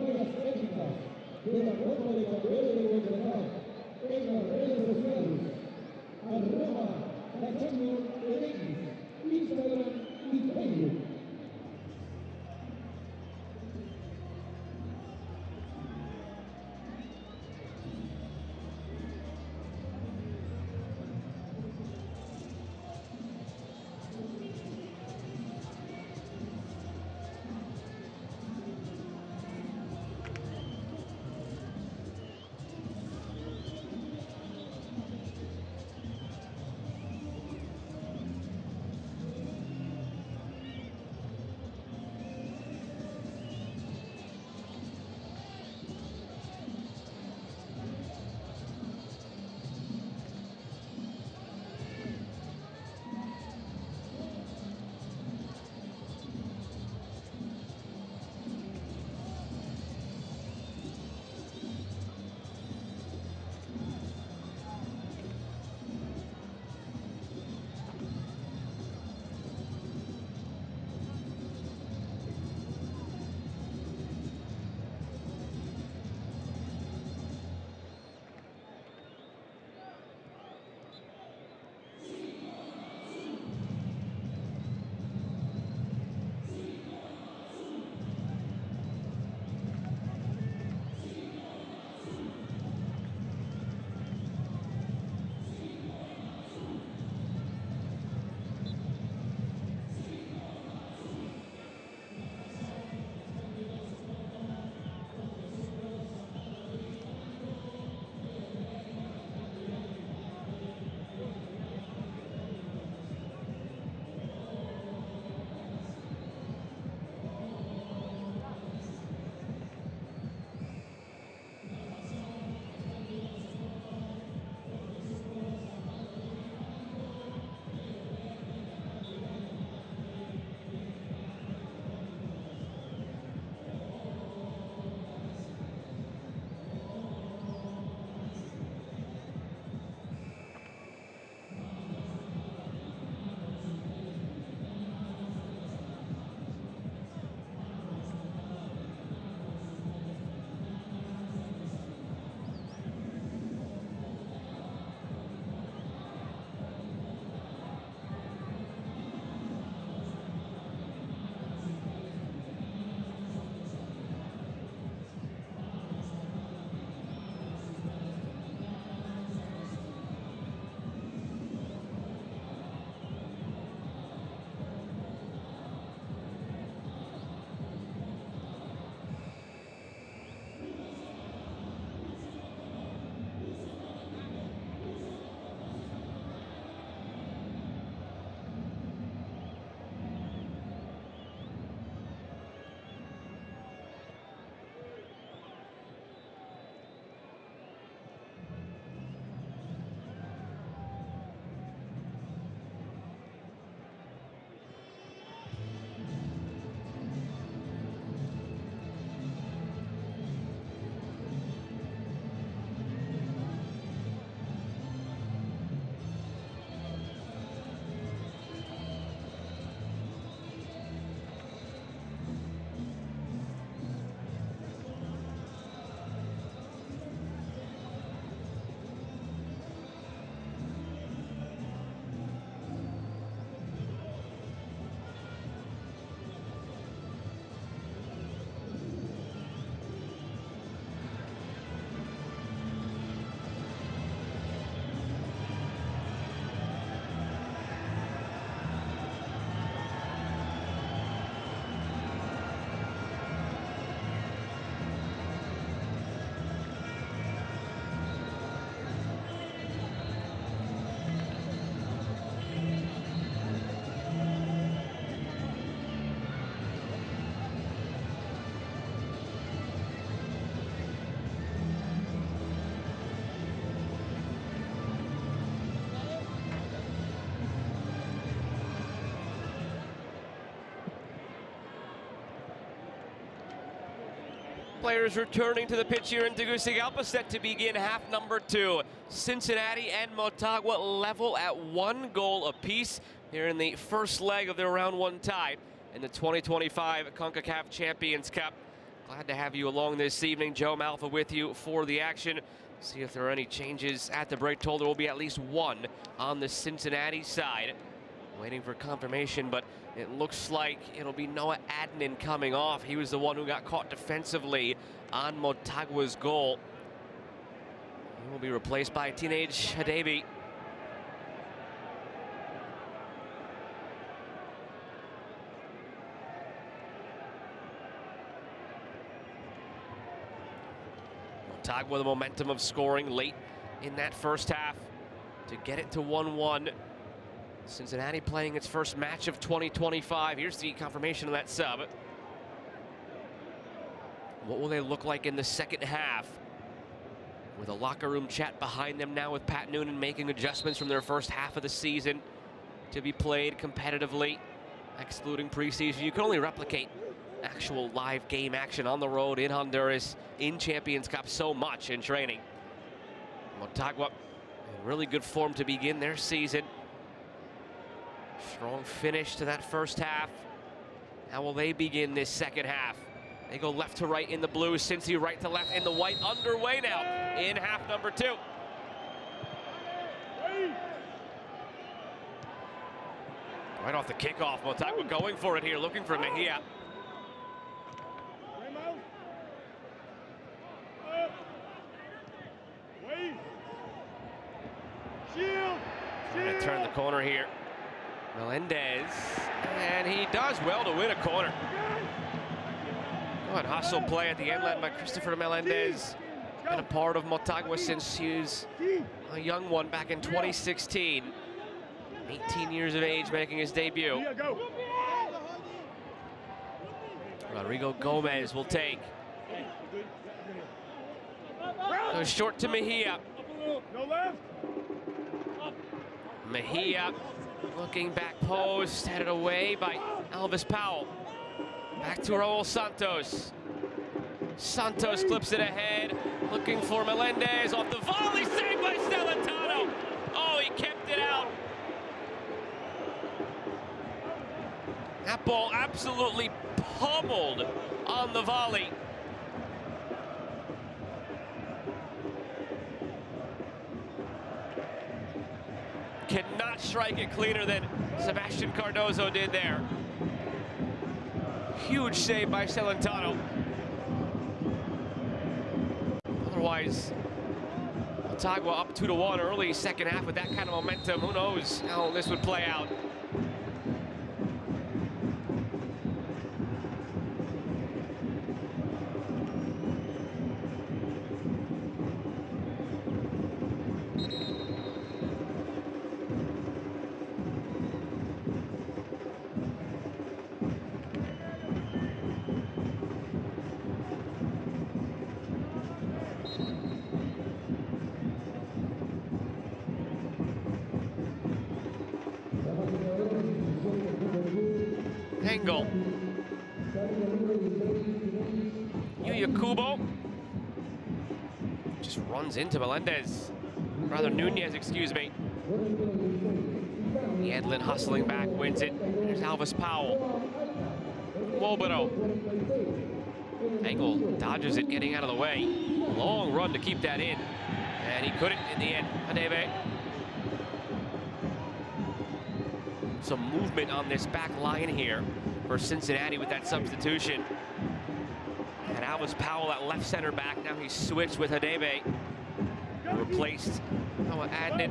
Players returning to the pitch here in Tegucigalpa, set to begin half number 2. Cincinnati and Motagua level at 1 goal apiece here in the first leg of their round 1 tie in the 2025 Concacaf Champions Cup. Glad to have you along this evening. Joe Malfa with you for the action. See if there are any changes at the break. Told there will be at least one on the Cincinnati side. Waiting for confirmation, but it looks like it'll be Noah Adnan coming off. He was the one who got caught defensively on Motagua's goal. He will be replaced by teenage Hadebi. Motagua the momentum of scoring late in that first half to get it to 1-1. Cincinnati playing its first match of 2025. Here's the confirmation of that sub. What will they look like in the second half? With a locker room chat behind them now, with Pat Noonan making adjustments from their first half of the season to be played competitively, excluding preseason. You can only replicate actual live game action on the road in Honduras in Champions Cup so much in training. Motagua in really good form to begin their season. Strong finish to that first half. How will they begin this second half? They go left to right in the blue, Cincy right to left in the white. Underway now in half number 2. Right off the kickoff, Motagua going for it here, looking for Mejia. Trying to turn the corner here. Melendez, and he does well to win a corner. Good hustle play at the end, led by Christopher Melendez. Been a part of Motagua since he was a young one back in 2016. 18 years of age, making his debut. Rodrigo Gomez will take. Goes short to Mejia. Mejia looking back post, headed away by Elvis Powell. Back to Raul Santos. Santos clips it ahead, looking for Melendez off the volley, saved by Celentano. Oh, he kept it out. That ball absolutely pummeled on the volley. Cannot strike it cleaner than Sebastian Cardozo did there. Huge save by Celentano. Otherwise, Motagua up 2-1 early second half with that kind of momentum. Who knows how this would play out. Angle. Yuya Kubo just runs into Melendez. Rather Nunez, excuse me. Yedlin hustling back, wins it. There's Elvis Powell. Wobero. Angle dodges it, getting out of the way. Long run to keep that in. And he couldn't in the end. Hadebe. Some movement on this back line here for Cincinnati with that substitution. And Elvis Powell at left center back. Now he's switched with Hadebe. Replaced Noah Adnan.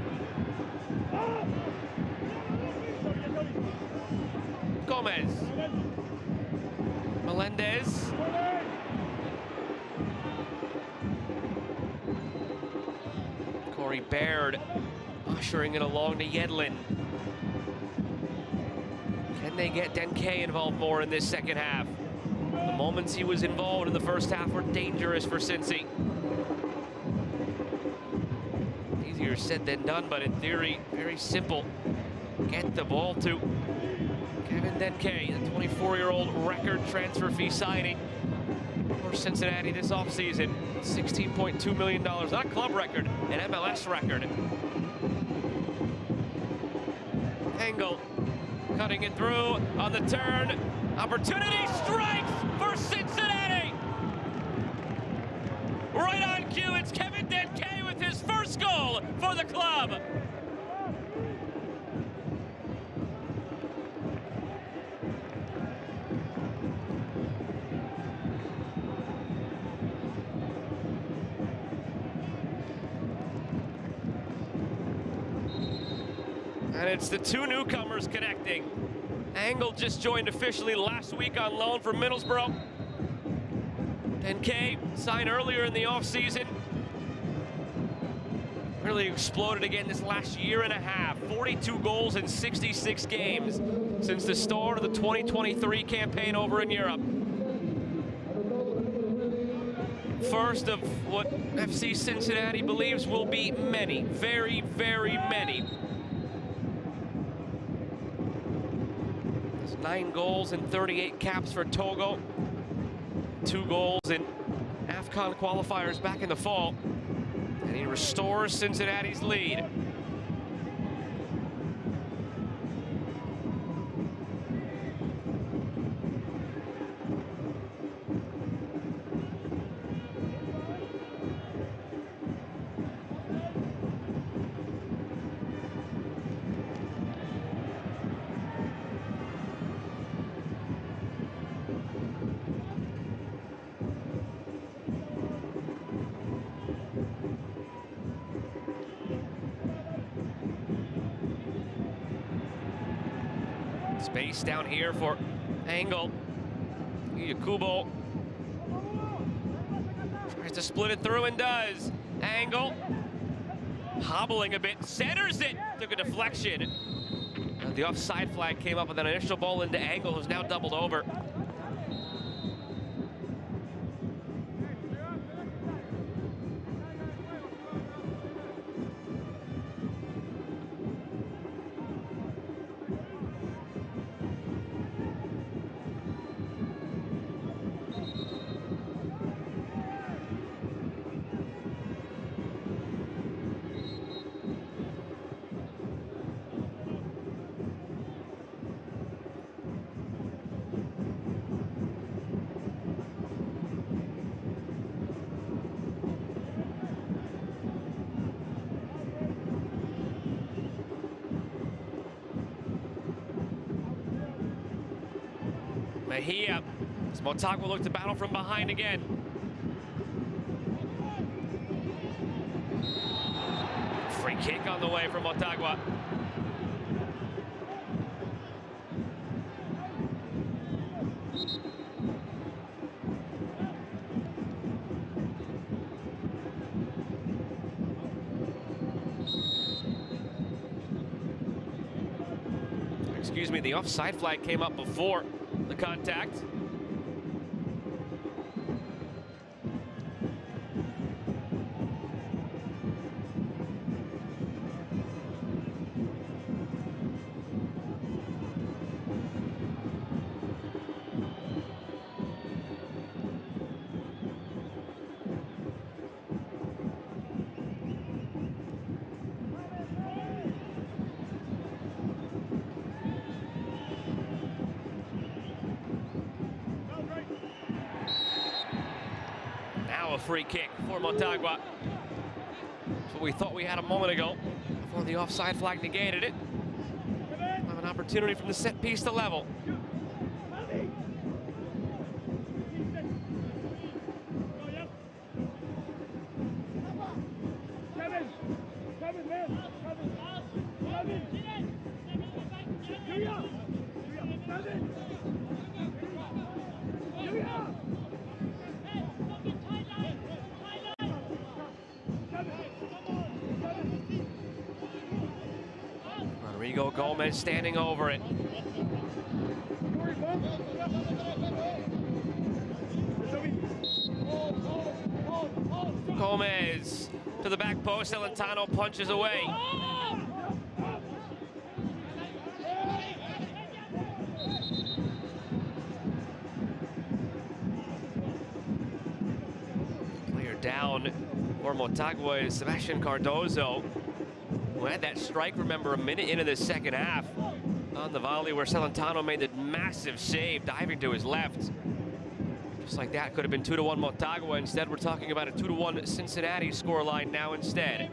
Gomez. Melendez. Corey Baird ushering it along to Yedlin. Can they get Denke involved more in this second half? The moments he was involved in the first half were dangerous for Cincy. Easier said than done, but in theory, very simple. Get the ball to Kevin Denke, the 24-year-old record transfer fee signing for for Cincinnati this offseason. $16.2 million, not a club record, an MLS record. Engel cutting it through on the turn. Opportunity, strikes for Cincinnati. Right on cue, it's Kevin Denke with his first goal for the club. And it's the two newcomers connecting. Engel just joined officially last week on loan from Middlesbrough. Denke signed earlier in the offseason. Really exploded again this last year and a half. 42 goals in 66 games since the start of the 2023 campaign over in Europe. First of what FC Cincinnati believes will be many, very, very many. 9 goals and 38 caps for Togo. 2 goals in AFCON qualifiers back in the fall. And he restores Cincinnati's lead. Space down here for Engel. Yakubo tries to split it through and does. Engel hobbling a bit, centers it, took a deflection. And the offside flag came up with an initial ball into Engel, who's now doubled over. Mejia, as Motagua looked to battle from behind again. Free kick on the way from Motagua. Excuse me, the offside flag came up before the contact. A free kick for Motagua. That's what we thought we had a moment ago before the offside flag negated it. Have an opportunity from the set piece to level. Rodrigo Gomez standing over it. Gomez to the back post, Celentano punches away. down for Motagua is Sebastian Cardozo, who had that strike, remember, a minute into the second half on the volley where Celentano made the massive save, diving to his left. Just like that, could have been 2-1 Motagua. Instead, we're talking about a 2-1 Cincinnati scoreline now instead.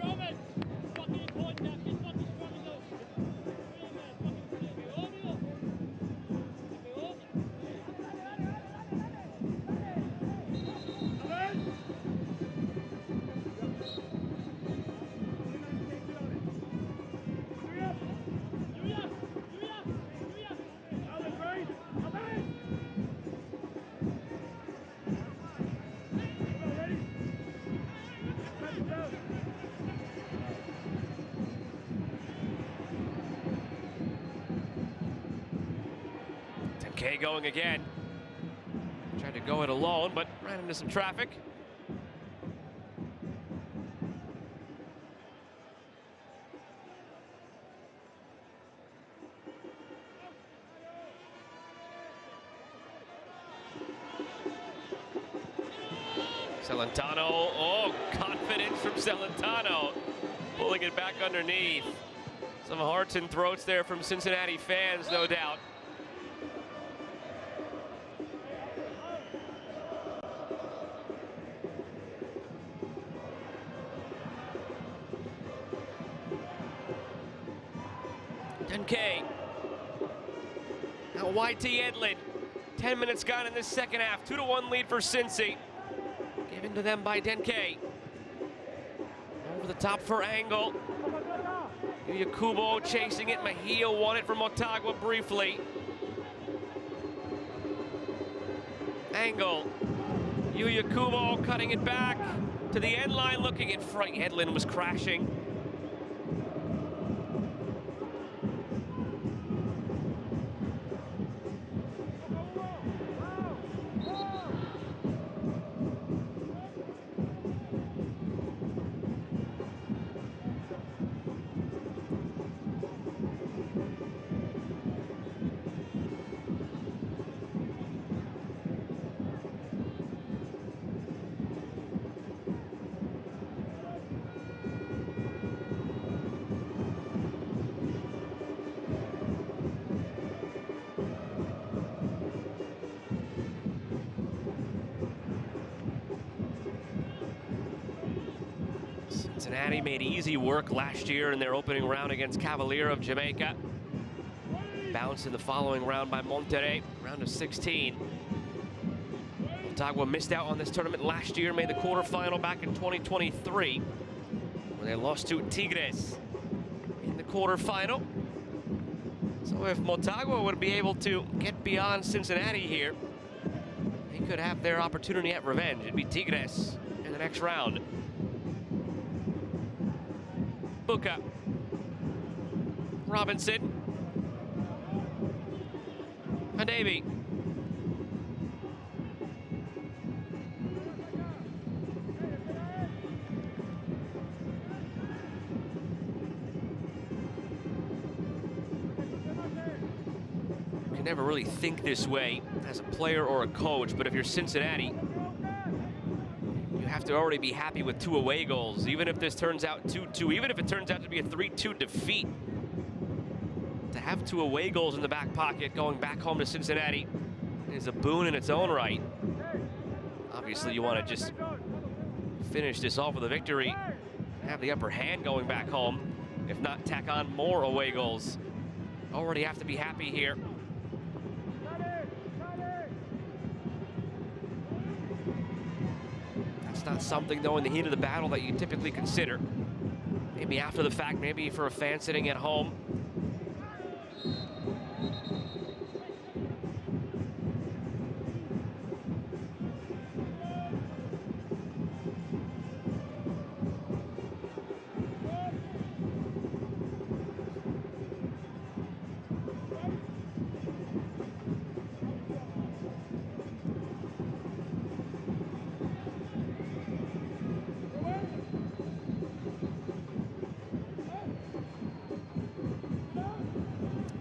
K going again. Tried to go it alone, but ran into some traffic. Celentano, oh, confidence from Celentano. Pulling it back underneath. Some hearts and throats there from Cincinnati fans, no doubt. K. Now YT Edlin. 10 minutes gone in this second half. 2-1 lead for Cincy. Given to them by Denke. Over the top for Angle. Yuya Kubo chasing it. Mejia won it for Motagua briefly. Angle. Yuya Kubo cutting it back to the end line, looking in front. Edlin was crashing. Cincinnati made easy work last year in their opening round against Cavalier of Jamaica. Bounced in the following round by Monterrey, round of 16. Motagua missed out on this tournament last year, made the quarterfinal back in 2023, where they lost to Tigres in the quarterfinal. So if Motagua would be able to get beyond Cincinnati here, they could have their opportunity at revenge. It'd be Tigres in the next round. Buka. Robinson. Hadebi. You can never really think this way as a player or a coach, but if you're Cincinnati, you have to already be happy with 2 away goals, even if this turns out 2-2, even if it turns out to be a 3-2 defeat. To have 2 away goals in the back pocket going back home to Cincinnati is a boon in its own right. Obviously, you want to just finish this off with a victory, have the upper hand going back home, if not tack on more away goals. Already have to be happy here. That's not something, though, in the heat of the battle that you typically consider. Maybe after the fact, maybe for a fan sitting at home.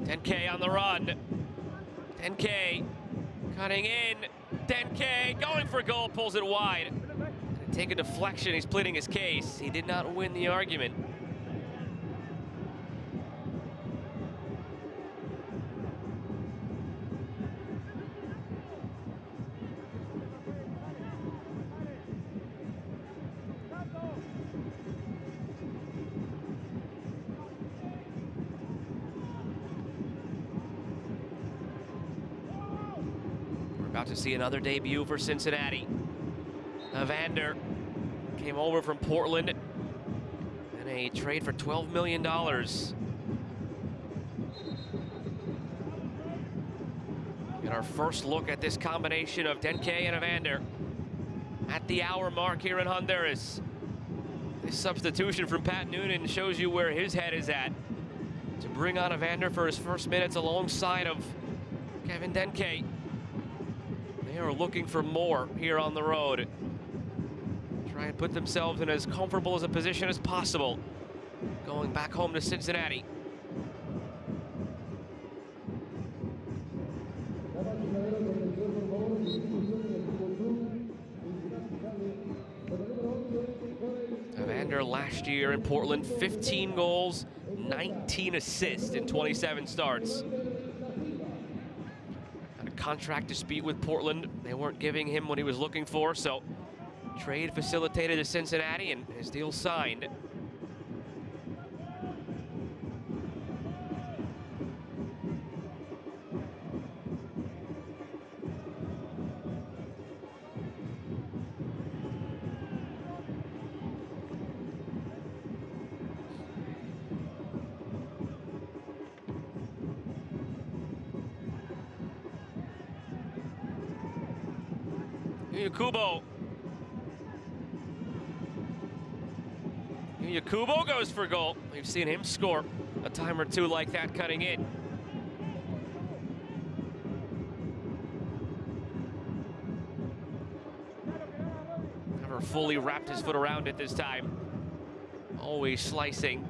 Denke on the run. Denke cutting in. Denke going for goal, pulls it wide. Take a deflection, he's pleading his case. He did not win the argument. We're about to see another debut for Cincinnati. Evander came over from Portland in a trade for $12 million. Get our first look at this combination of Denke and Evander at the hour mark here in Honduras. This substitution from Pat Noonan shows you where his head is at, to bring on Evander for his first minutes alongside of Kevin Denke. They are looking for more here on the road. Try and put themselves in as comfortable as a position as possible, going back home to Cincinnati. Evander last year in Portland, 15 goals, 19 assists in 27 starts. Had a contract dispute with Portland. They weren't giving him what he was looking for, so trade facilitated to Cincinnati and his deal signed. Kubo. Kubo goes for goal. We've seen him score a time or two like that cutting in. Never fully wrapped his foot around it this time. Always slicing.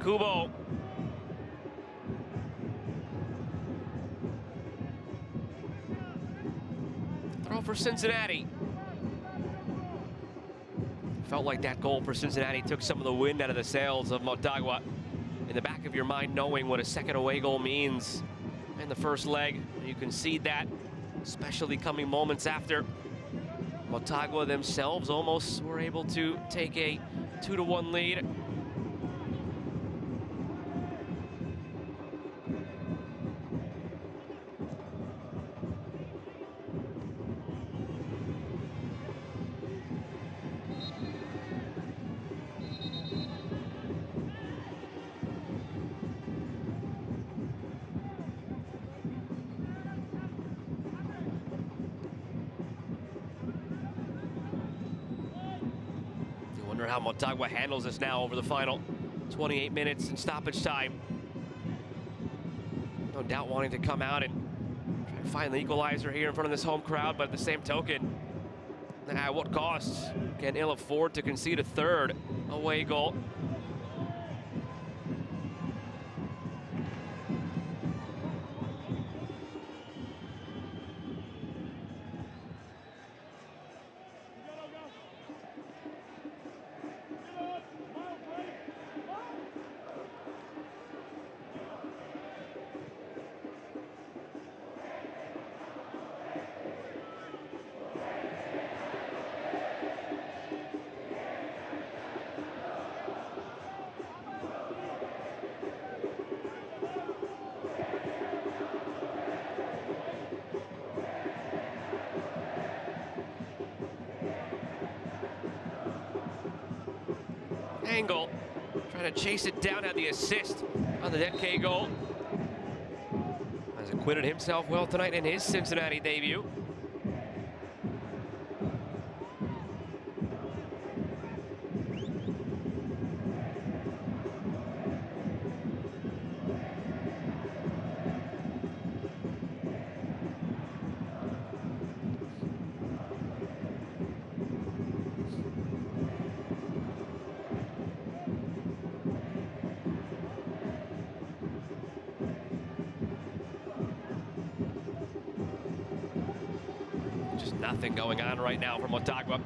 Kubo. Throw for Cincinnati. Felt like that goal for Cincinnati took some of the wind out of the sails of Motagua. In the back of your mind, knowing what a second away goal means in the first leg. You can see that, especially coming moments after Motagua themselves almost were able to take a 2-1 lead. Wonder how Motagua handles this now over the final 28 minutes in stoppage time. No doubt wanting to come out and try to find the equalizer here in front of this home crowd, but at the same token, at what cost can ill afford to concede a third away goal? Angle, trying to chase it down, had the assist on the Denke goal. Has acquitted himself well tonight in his Cincinnati debut. Nothing going on right now for Motagua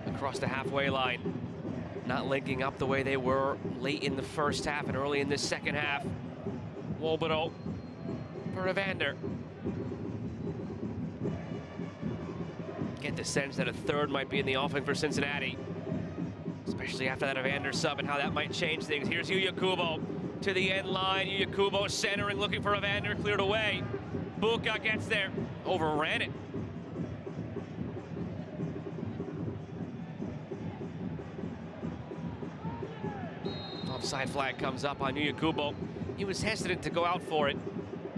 across the halfway line. Not linking up the way they were late in the first half and early in this second half. Wolbero for Evander. Get the sense that a third might be in the offing for Cincinnati, especially after that Evander sub and how that might change things. Here's Kubo to the end line. Kubo centering, looking for Evander, cleared away. Buka gets there, overran it. Offside flag comes up on Kubo. He was hesitant to go out for it.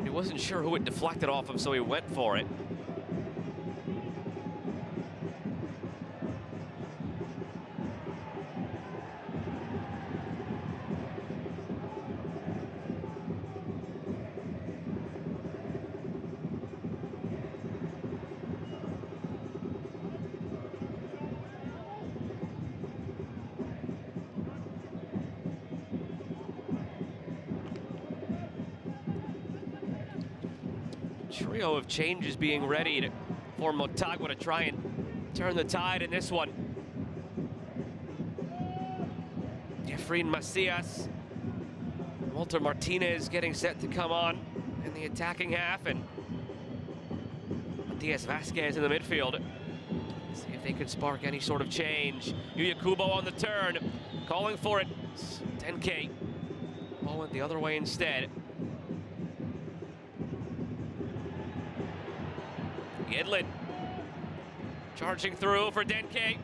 He wasn't sure who it deflected off of, so he went for it. Trio of changes being readied for Motagua to try and turn the tide in this one. Efrain Macias, Walter Martinez getting set to come on in the attacking half, and Matias Vasquez in the midfield. See if they could spark any sort of change. Kubo on the turn, calling for it. 10K. Ball went the other way instead. Edlin charging through for Denke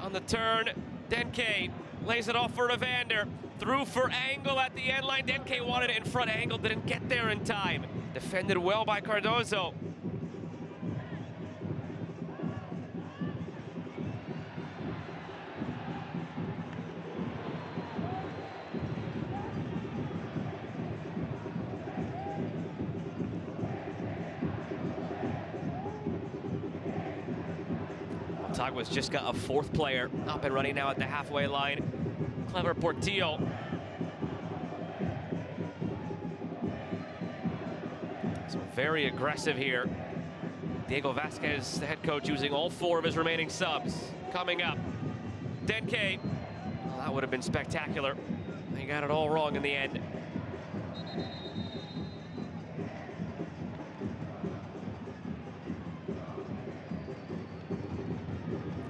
on the turn. Denke lays it off for Evander. Through for Angle at the end line. Denke wanted it in front. Angle didn't get there in time. Defended well by Cardozo. Motagua's just got a fourth player up and running now at the halfway line. Clever Portillo. So very aggressive here. Diego Vasquez, the head coach, using all four of his remaining subs. Coming up, Denke. Well, that would have been spectacular. He got it all wrong in the end.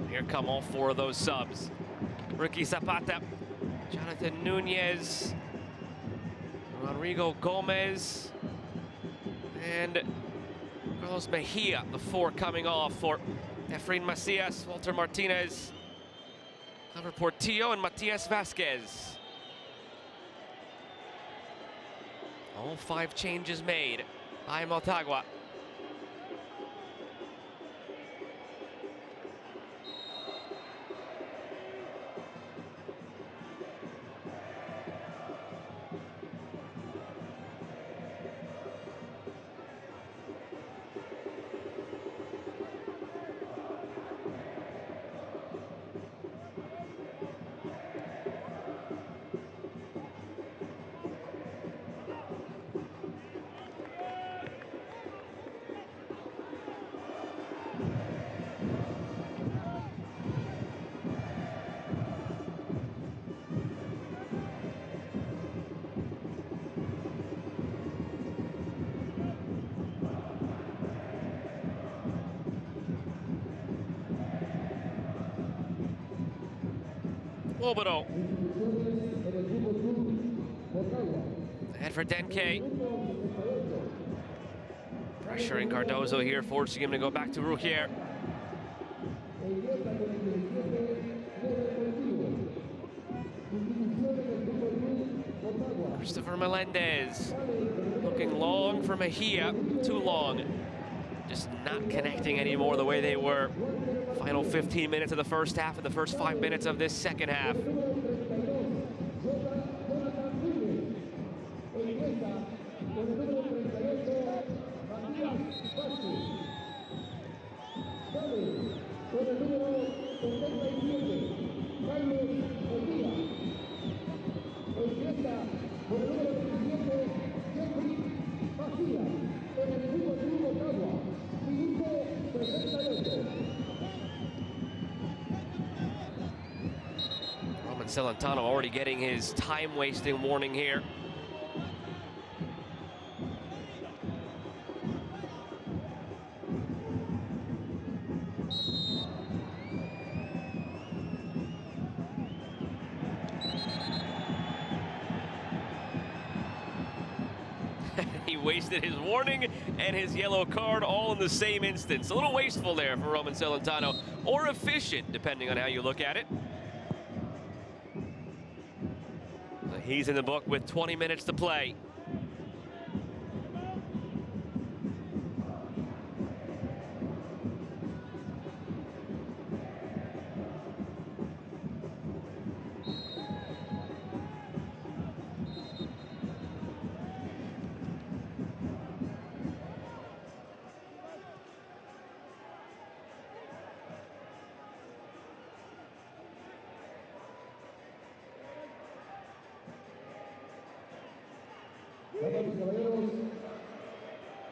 Here come all four of those subs. Ricky Zapata, Jonathan Nunez, Rodrigo Gomez, and Carlos Mejia, the four coming off for Efrain Macias, Walter Martinez, Clever Portillo, and Matias Vasquez. All five changes made by Motagua. Wolbero. Head for Denke. Pressuring Cardozo here, forcing him to go back to Rugier. Christopher Melendez looking long for Mejia, too long. Just not connecting anymore the way they were. Final 15 minutes of the first half and the first 5 minutes of this second half. Roman Celentano already getting his time-wasting warning here. He wasted his warning and his yellow card all in the same instance. A little wasteful there for Roman Celentano, or efficient, depending on how you look at it. He's in the book with 20 minutes to play.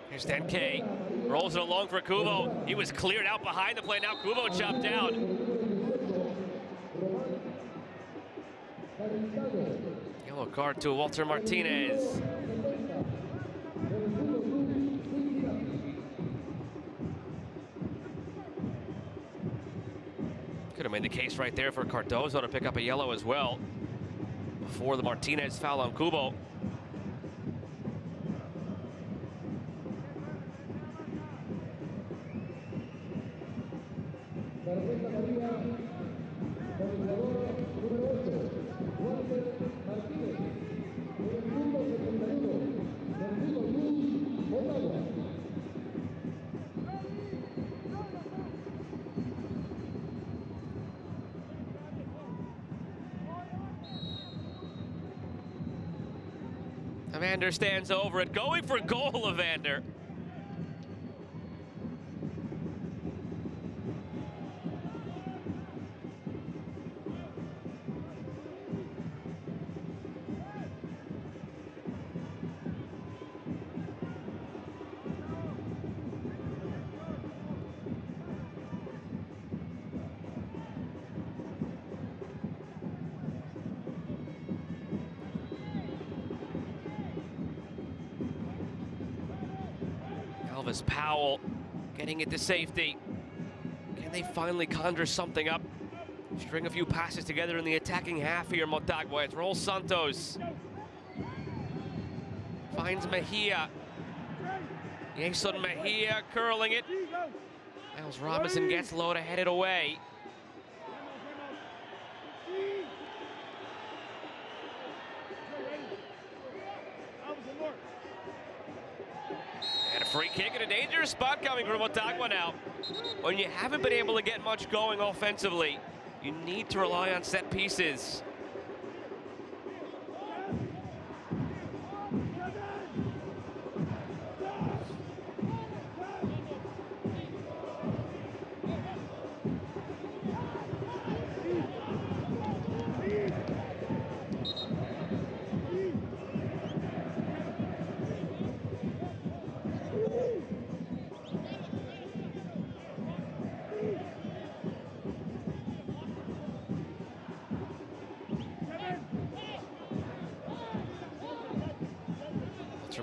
Here's 10K, rolls it along for Kubo. He was cleared out behind the play. Now Kubo chopped down. Yellow card to Walter Martinez. Could have made the case right there for Cardozo to pick up a yellow as well before the Martinez foul on Kubo. Evander stands over it, going for goal, Evander. Elvis Powell getting it to safety. Can they finally conjure something up? String a few passes together in the attacking half here, Motagua. It's Raul Santos. Finds Mejia. Jason Mejia curling it. Miles Robinson gets low to head it away. And a free kick in a dangerous spot coming from Motagua now. When you haven't been able to get much going offensively, you need to rely on set pieces.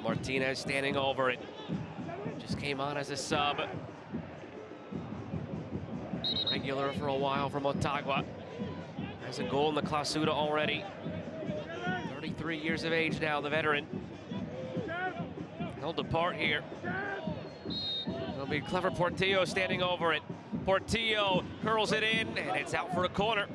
Martinez standing over it. Just came on as a sub. Regular for a while for Motagua. Has a goal in the Clausura already. 33 years of age now, the veteran. Held apart here. It'll be clever Portillo standing over it. Portillo curls it in, and it's out for a corner.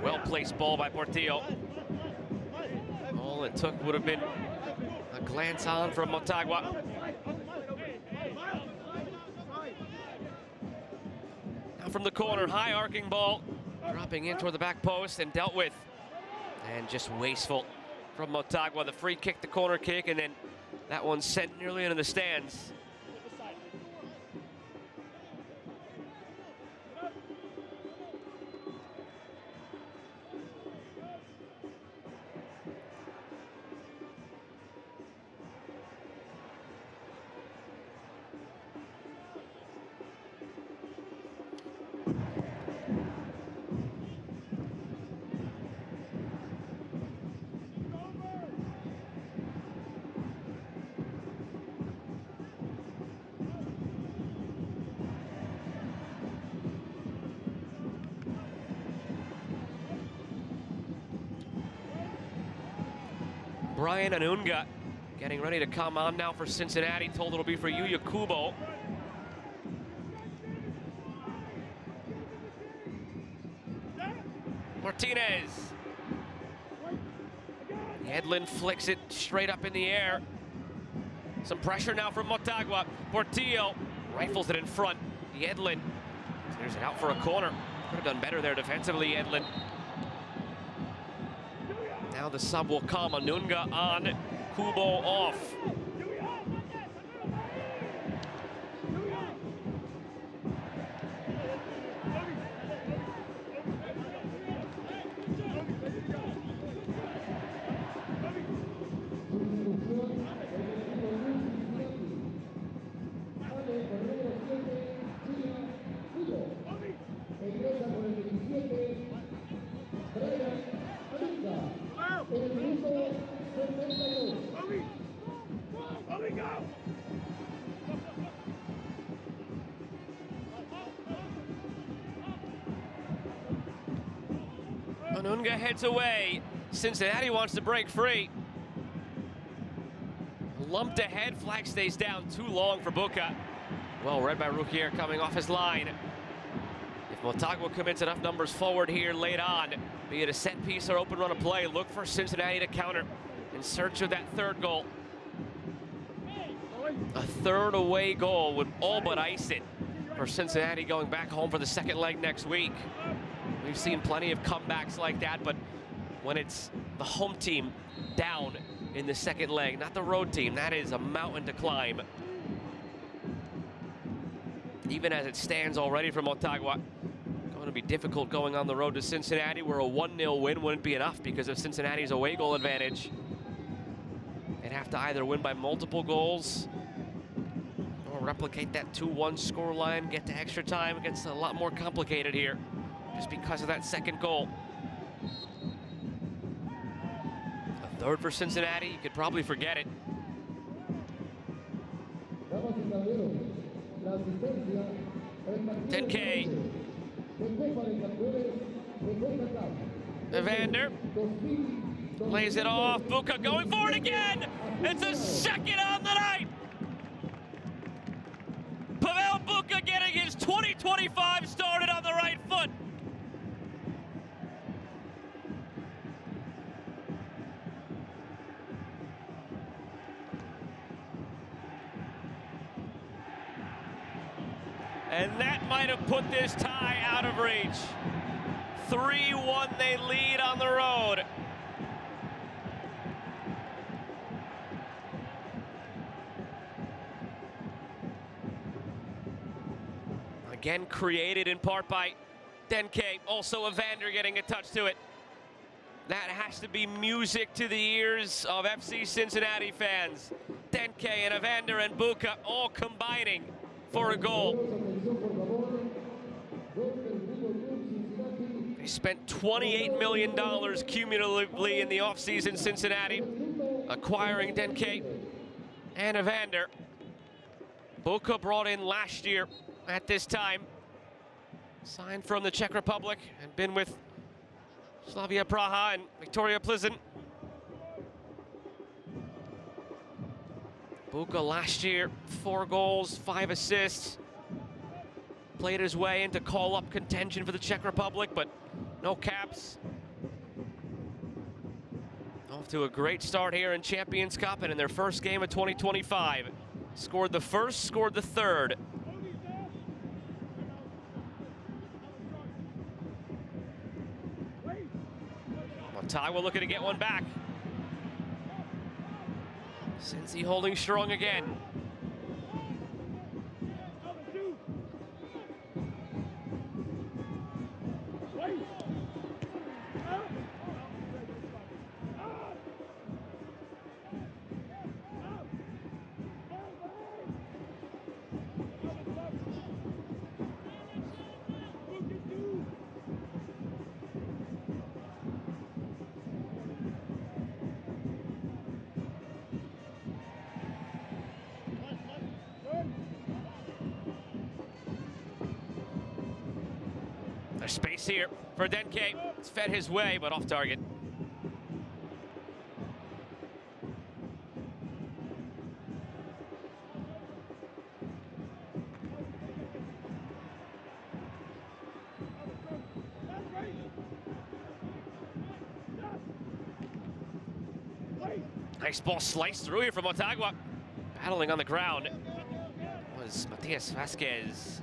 Well-placed ball by Portillo. All it took would have been a glance on from Motagua. Now from the corner, high arcing ball, dropping in toward the back post and dealt with. And just wasteful from Motagua. The free kick, the corner kick, and then that one sent nearly into the stands. Brian Anunga getting ready to come on now for Cincinnati. Told it'll be for Yuya Kubo. Martinez. Edlin flicks it straight up in the air. Some pressure now from Motagua. Portillo rifles it in front. Edlin clears it out for a corner. Could have done better there defensively, Edlin. Now the sub will come. Anunga on, Kubo off. Anunga heads away. Cincinnati wants to break free. Lumped ahead, flag stays down too long for Buca. Well read by Rukier coming off his line. If Motagua commits enough numbers forward here late on, be it a set piece or open run of play, look for Cincinnati to counter in search of that third goal. A third away goal would all but ice it for Cincinnati going back home for the second leg next week. We've seen plenty of comebacks like that, but when it's the home team down in the second leg, not the road team, that is a mountain to climb. Even as it stands already for Motagua, going to be difficult going on the road to Cincinnati, where a 1-0 win wouldn't be enough because of Cincinnati's away goal advantage. They'd have to either win by multiple goals or replicate that 2-1 scoreline, get to extra time. It gets a lot more complicated here just because of that second goal. A third for Cincinnati, you could probably forget it. $10K. Evander lays it off. Buca going for it again. It's a second on the night. Pavel Buca getting his 2025 started on the right foot. And that might have put this tie out of reach. 3-1 they lead on the road. Again, created in part by Denke. Also Evander getting a touch to it. That has to be music to the ears of FC Cincinnati fans. Denke and Evander and Buca all combining for a goal. They spent $28 million cumulatively in the offseason, Cincinnati, acquiring Denke and Evander. Buca brought in last year at this time, signed from the Czech Republic and been with Slavia Praha and Victoria Plzeň. Buca last year, 4 goals, 5 assists. Played his way into call-up contention for the Czech Republic, but no caps. Off to a great start here in Champions Cup and in their first game of 2025. Scored the first, scored the third. Motagua looking to get one back. Cincy holding strong again. There's space here for Denke. It's fed his way, but off target. Nice ball sliced through here from Motagua. Battling on the ground was Matias Vasquez.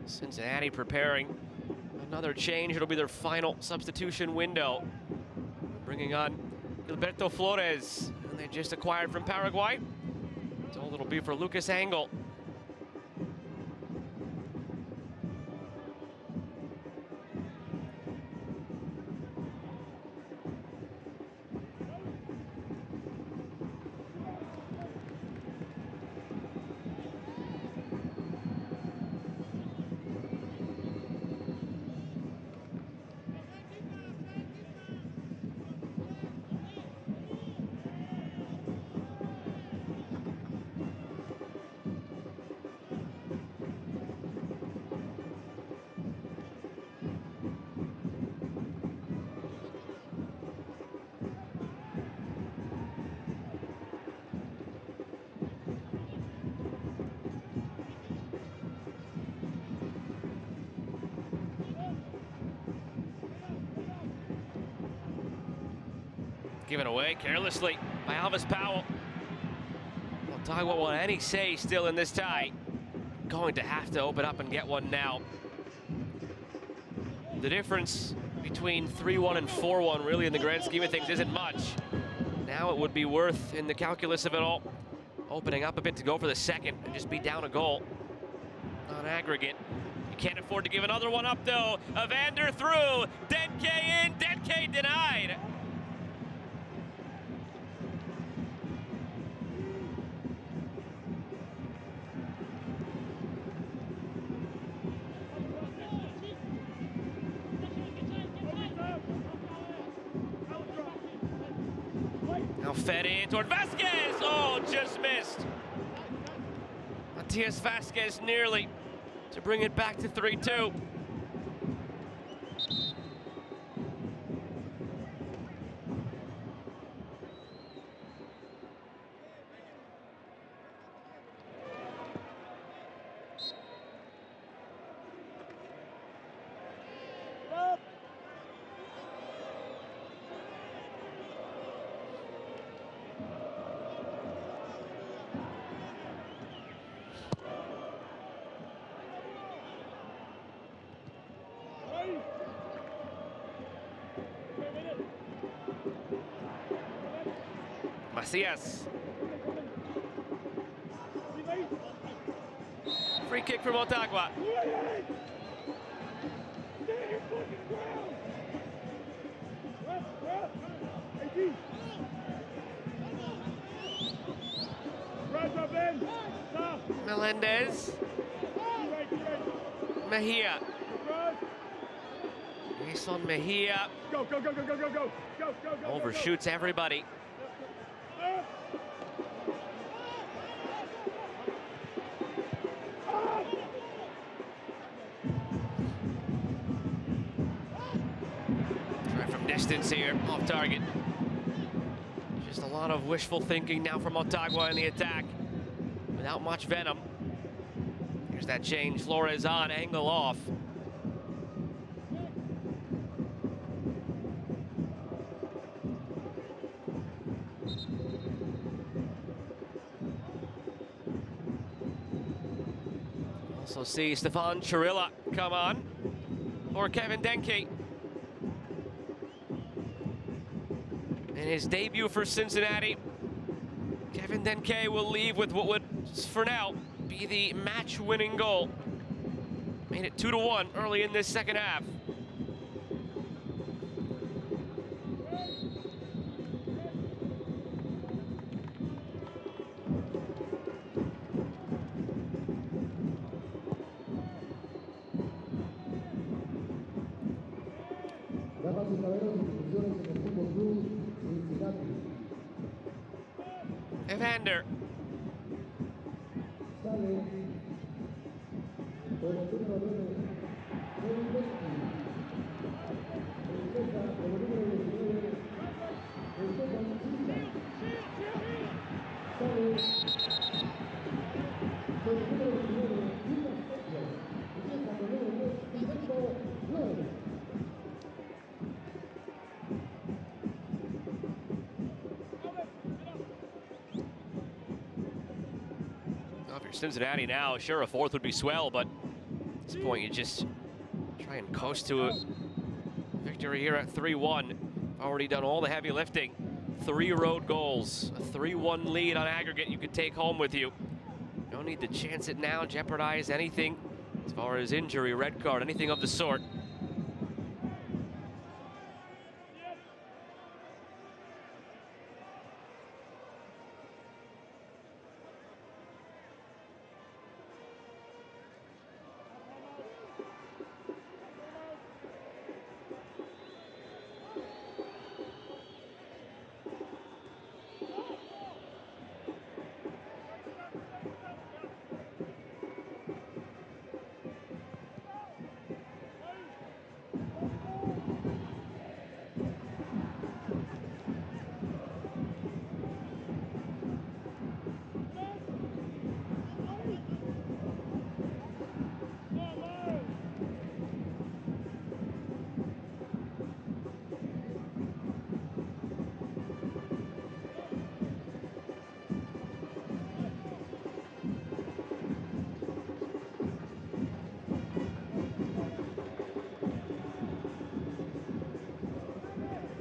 Cincinnati preparing another change. It'll be their final substitution window. Bringing on Gilberto Flores, and they just acquired from Paraguay. Told it'll be for Lucas Angle. Given away carelessly by Alvis Powell. Motagua won't any say still in this tie. Going to have to open up and get one now. The difference between 3-1 and 4-1 really in the grand scheme of things isn't much. Now it would be worth in the calculus of it all, opening up a bit to go for the second and just be down a goal on aggregate. You can't afford to give another one up though. Evander through, Denke in, Denke denied. Now fed in toward Vasquez. Oh, just missed. Matias Vasquez nearly to bring it back to 3-2. Macias. Free kick for Motagua. Melendez. Mejia. Jason Mejia. Overshoots everybody. Try from distance here, off target. Just a lot of wishful thinking now from Motagua in the attack. Without much venom. Here's that change, Flores on, Angle off. Also see Stefan Chirilla come on for Kevin Denke. In his debut for Cincinnati, Kevin Denke will leave with what would, for now, be the match-winning goal. Made it 2-1 early in this second half.
Damas y caballeros, instrucciones en el
Evander.
Sale con el número 9, empieza con el número 19, Esteban Chicha. Sale con el número 29, Lucas Estadio. Empieza con el número 10, Vicente Flores.
Well, if you're Cincinnati now, sure, a fourth would be swell, but at this point, you just try and coast to a victory here at 3-1. Already done all the heavy lifting. 3 road goals, a 3-1 lead on aggregate you could take home with you. No need to chance it now, jeopardize anything as far as injury, red card, anything of the sort.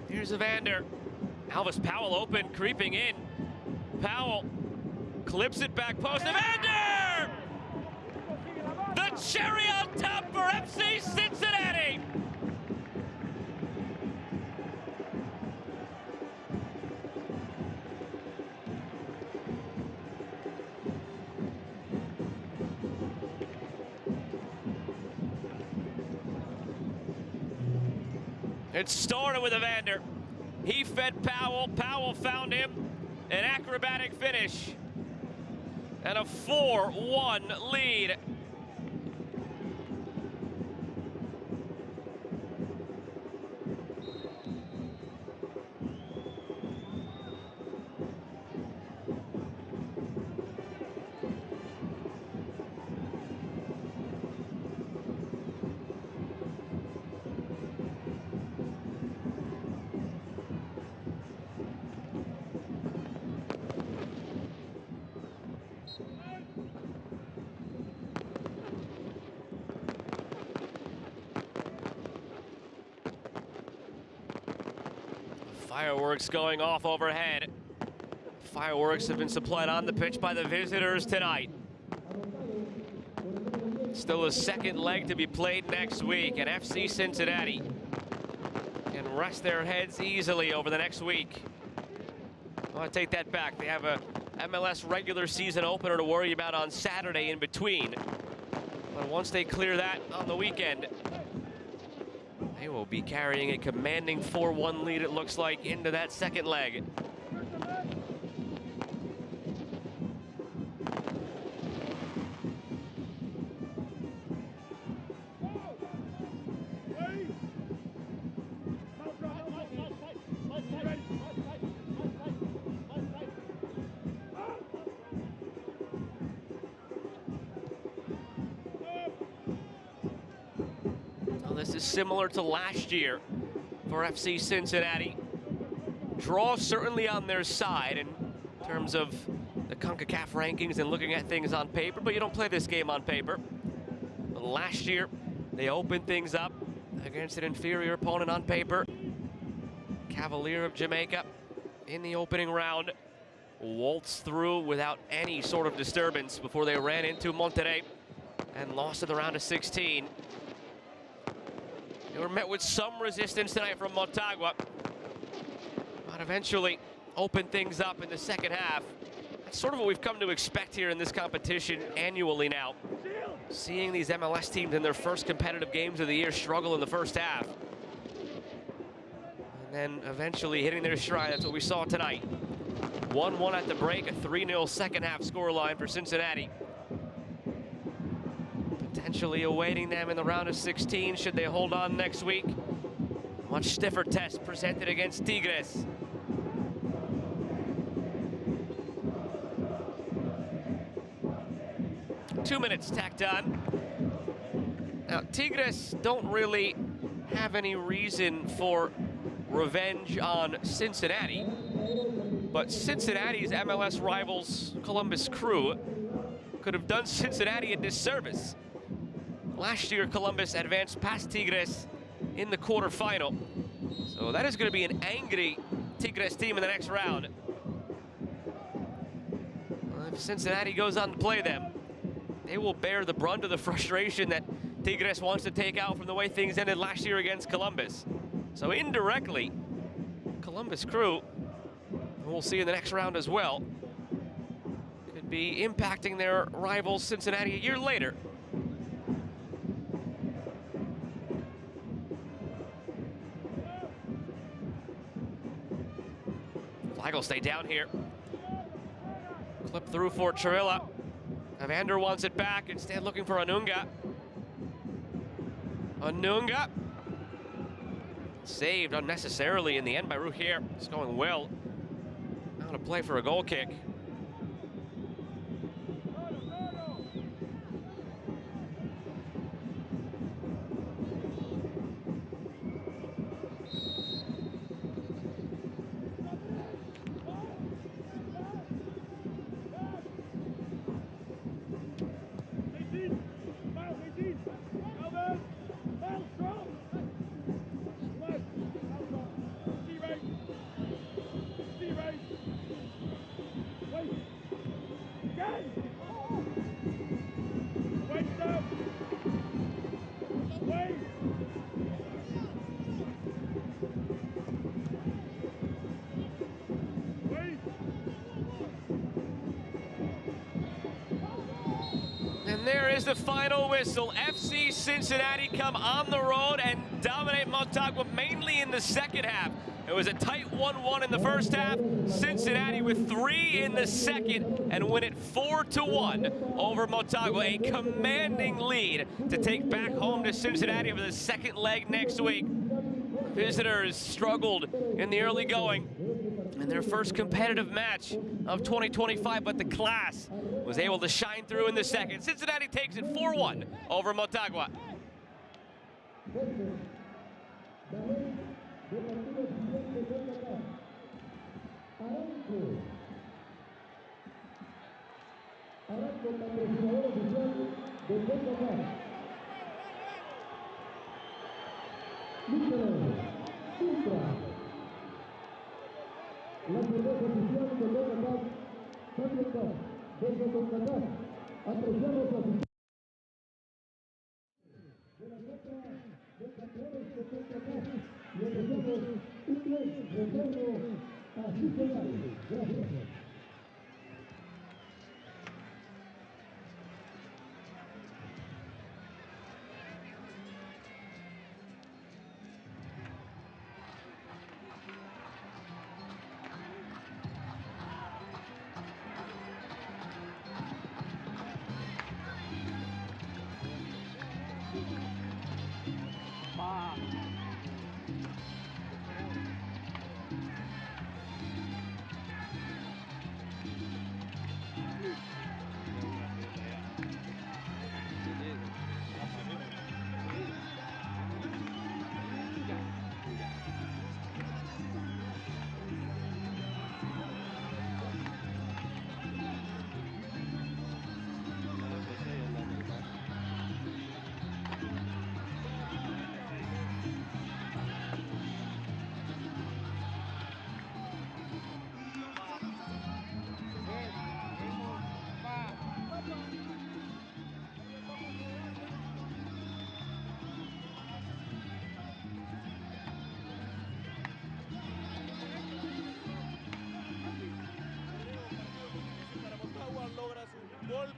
Here's Evander. Alvis Powell open, creeping in. Powell clips it back post. Evander! The cherry on top for FC Cincinnati! It started with Evander. He fed Powell. Powell found him. An acrobatic finish. And a 4-1 lead. Fireworks going off overhead. Fireworks have been supplied on the pitch by the visitors tonight. Still a second leg to be played next week, and FC Cincinnati can rest their heads easily over the next week. Well, I take that back. They have a MLS regular season opener to worry about on Saturday in between. But once they clear that on the weekend, they will be carrying a commanding 4-1 lead, it looks like, into that second leg. This is similar to last year for FC Cincinnati. Draw certainly on their side in terms of the Concacaf rankings and looking at things on paper, but you don't play this game on paper. But last year, they opened things up against an inferior opponent on paper. Cavalier of Jamaica in the opening round waltzed through without any sort of disturbance before they ran into Monterrey and lost in the round of 16. They were met with some resistance tonight from Motagua, but eventually opened things up in the second half. That's sort of what we've come to expect here in this competition annually now. Seeing these MLS teams in their first competitive games of the year struggle in the first half. And then eventually hitting their stride. That's what we saw tonight. 1-1 at the break, a 3-0 second half scoreline for Cincinnati. Potentially awaiting them in the round of 16 should they hold on next week. Much stiffer test presented against Tigres. Two minutes tacked on. Now, Tigres don't really have any reason for revenge on Cincinnati, but Cincinnati's MLS rivals, Columbus Crew, could have done Cincinnati a disservice. Last year, Columbus advanced past Tigres in the quarterfinal, so that is going to be an angry Tigres team in the next round. Well, if Cincinnati goes on to play them, they will bear the brunt of the frustration that Tigres wants to take out from the way things ended last year against Columbus. So indirectly, Columbus Crew, we'll see in the next round as well, could be impacting their rivals Cincinnati a year later. Flag will stay down here. Clip through for Chirilla. Evander wants it back, instead looking for Anunga. Anunga. Saved unnecessarily in the end by Ruhier. It's going well. Now to play for a goal kick. And there is the final whistle. FC Cincinnati come on the road and dominate Motagua, mainly in the second half. It was a tight 1-1 in the first half. Cincinnati with 3 in the second and win it 4-1 over Motagua. A commanding lead to take back home to Cincinnati for the second leg next week. Visitors struggled in the early going in their first competitive match of 2025, but the class was able to shine through in the second. Cincinnati takes it 4-1 over Motagua.
La cerveza oficial de Concacaf Champions Cup desde Concacaf. Apreciamos la asistencia de la Copa de Campeones de Concacaf y apreciamos Ucles retorno a Cincinnati. Gracias.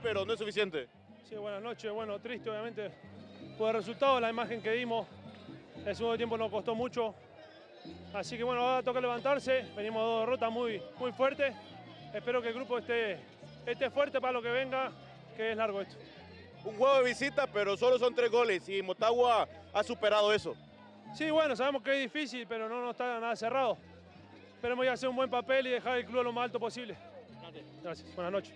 Pero no es suficiente.
Sí, buenas noches. Bueno, triste obviamente por el resultado, la imagen que dimos. El segundo tiempo nos costó mucho. Así que bueno, ahora toca levantarse. Venimos de 2 derrotas muy fuertes. espero que el grupo esté fuerte para lo que venga, que es largo esto.
Un juego de visita, pero solo son 3 goles y Motagua ha superado eso.
Sí, bueno, sabemos que es difícil, pero no está nada cerrado. Esperemos ir a hacer un buen papel y dejar el club lo más alto posible. Gracias, buenas noches.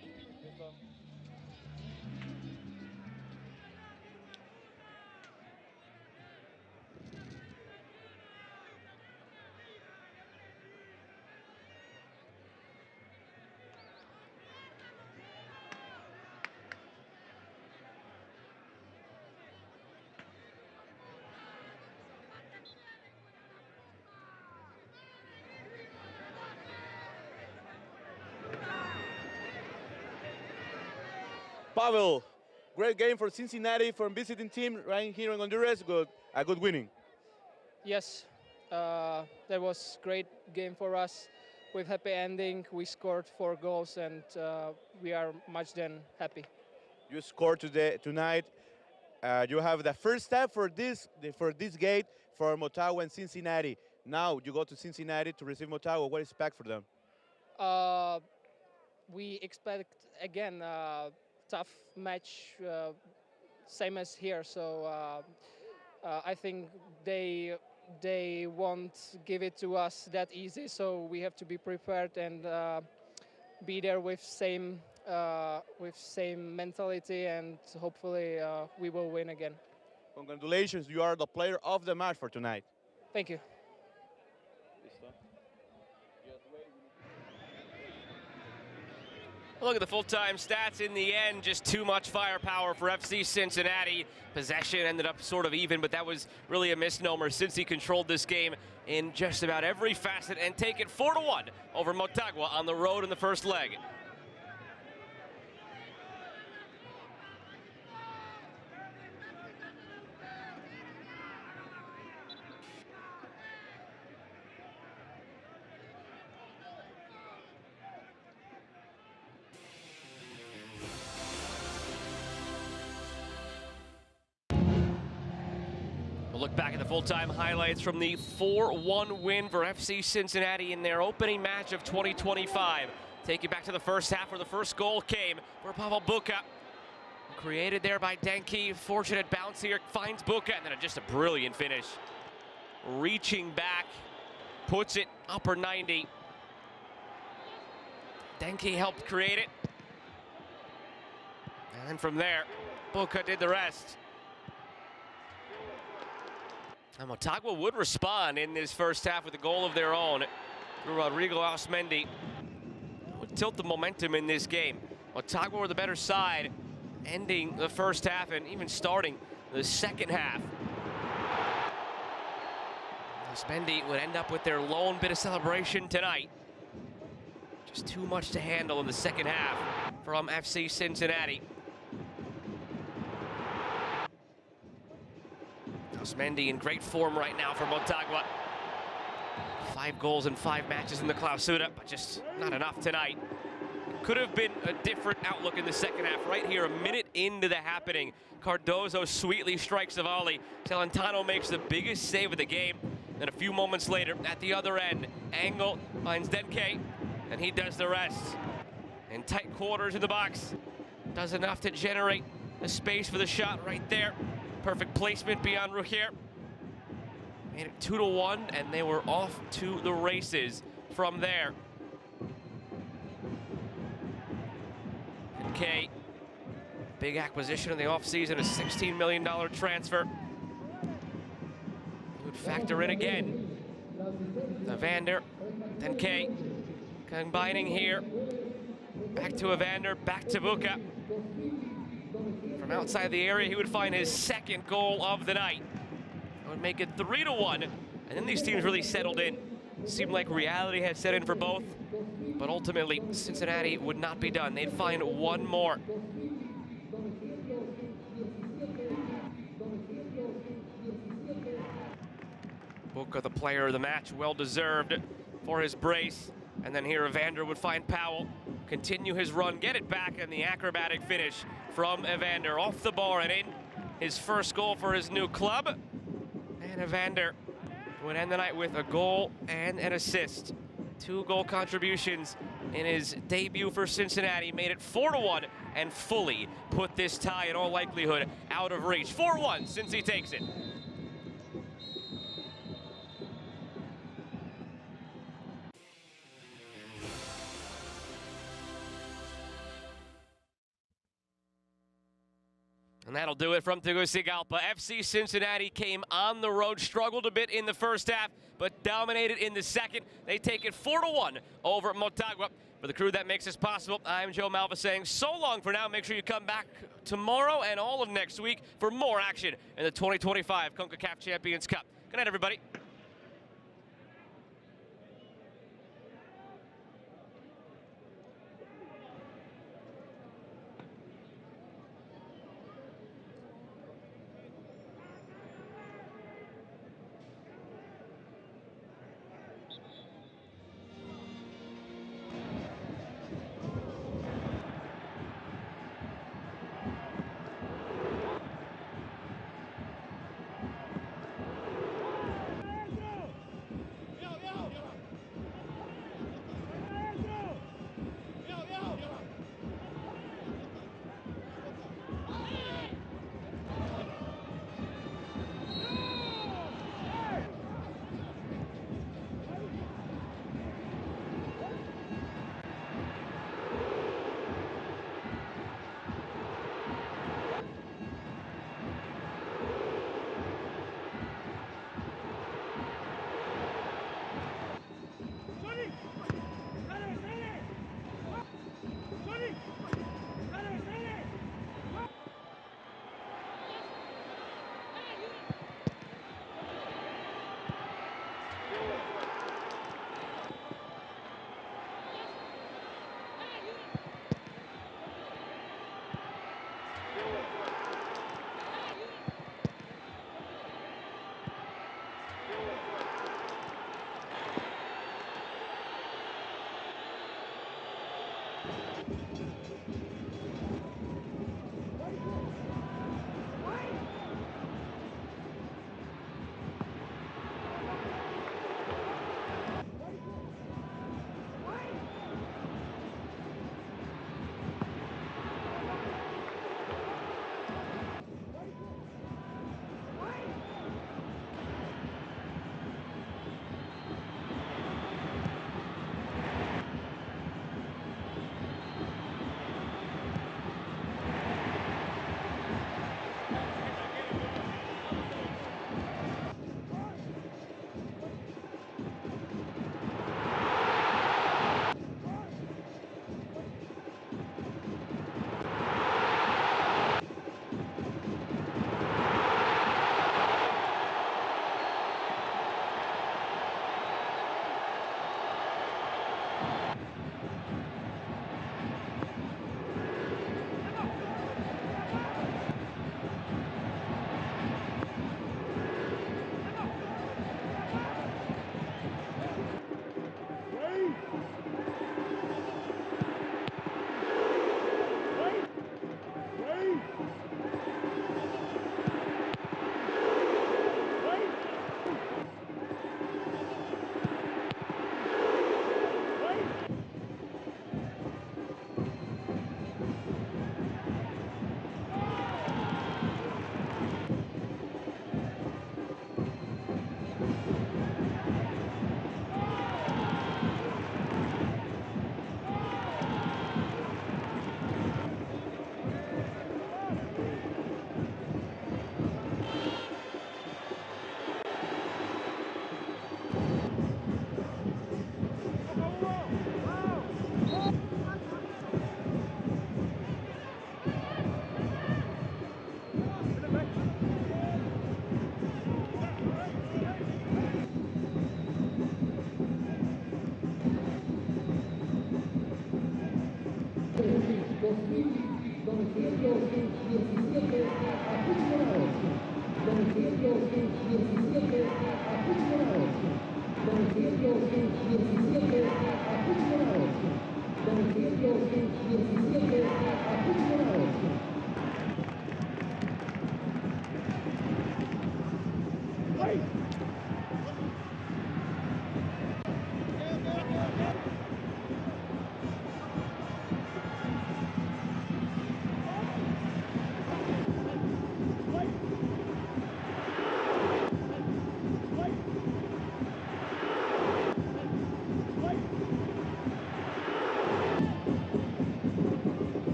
Pavel, great game for Cincinnati, from visiting team right here in Honduras. A good winning.
Yes, that was great game for us. With happy ending, we scored 4 goals and we are much then happy.
You scored tonight. You have the first step for this gate for Motagua and Cincinnati. Now you go to Cincinnati to receive Motagua. What do you expect for them?
We expect again tough match, same as here. So I think they won't give it to us that easy. So we have to be prepared and be there with same mentality, and hopefully we will win again.
Congratulations, you are the player of the match for tonight.
Thank you.
Look at the full-time stats in the end, just too much firepower for FC Cincinnati. Possession ended up sort of even, but that was really a misnomer since he controlled this game in just about every facet and take it 4-1 over Motagua on the road in the first leg. We'll look back at the full-time highlights from the 4-1 win for FC Cincinnati in their opening match of 2025. Take you back to the first half where the first goal came for Pavel Buka. Created there by Denke. Fortunate bounce here, finds Buka, and then just a brilliant finish. Reaching back, puts it upper 90. Denke helped create it. And from there, Buka did the rest. And Motagua would respond in this first half with a goal of their own through Rodrigo Ausmendi. Would tilt the momentum in this game. Motagua were the better side, ending the first half and even starting the second half. Ausmendi would end up with their lone bit of celebration tonight. Just too much to handle in the second half from FC Cincinnati. Ausmendi in great form right now for Motagua. 5 goals in 5 matches in the Clausura, but just not enough tonight. Could have been a different outlook in the second half. Right here, a minute into the happening, Cardozo sweetly strikes a volley. Celentano makes the biggest save of the game. Then a few moments later, at the other end, Angle finds Denke, and he does the rest. In tight quarters in the box, does enough to generate the space for the shot right there. Perfect placement beyond Rugier. Made it 2-1, and they were off to the races from there. Denke, big acquisition in the offseason, a $16 million transfer. He would factor in again. Evander, Denke, combining here. Back to Evander, back to Buka. From outside the area, he would find his second goal of the night. That would make it 3-1, and then these teams really settled in. Seemed like reality had set in for both, but ultimately, Cincinnati would not be done. They'd find one more. Buka, the player of the match, well-deserved for his brace. And then here, Evander would find Powell, continue his run, get it back, and the acrobatic finish from Evander off the bar and in. His first goal for his new club. And Evander would end the night with a goal and an assist. 2-goal contributions in his debut for Cincinnati, made it 4-1 and fully put this tie in all likelihood out of reach. 4-1 since he takes it. And that'll do it from Tegucigalpa. FC Cincinnati came on the road, struggled a bit in the first half, but dominated in the second. They take it 4-1 over Motagua. For the crew that makes this possible, I'm Joe Malva saying so long for now. Make sure you come back tomorrow and all of next week for more action in the 2025 Concacaf Champions Cup. Good night, everybody.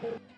la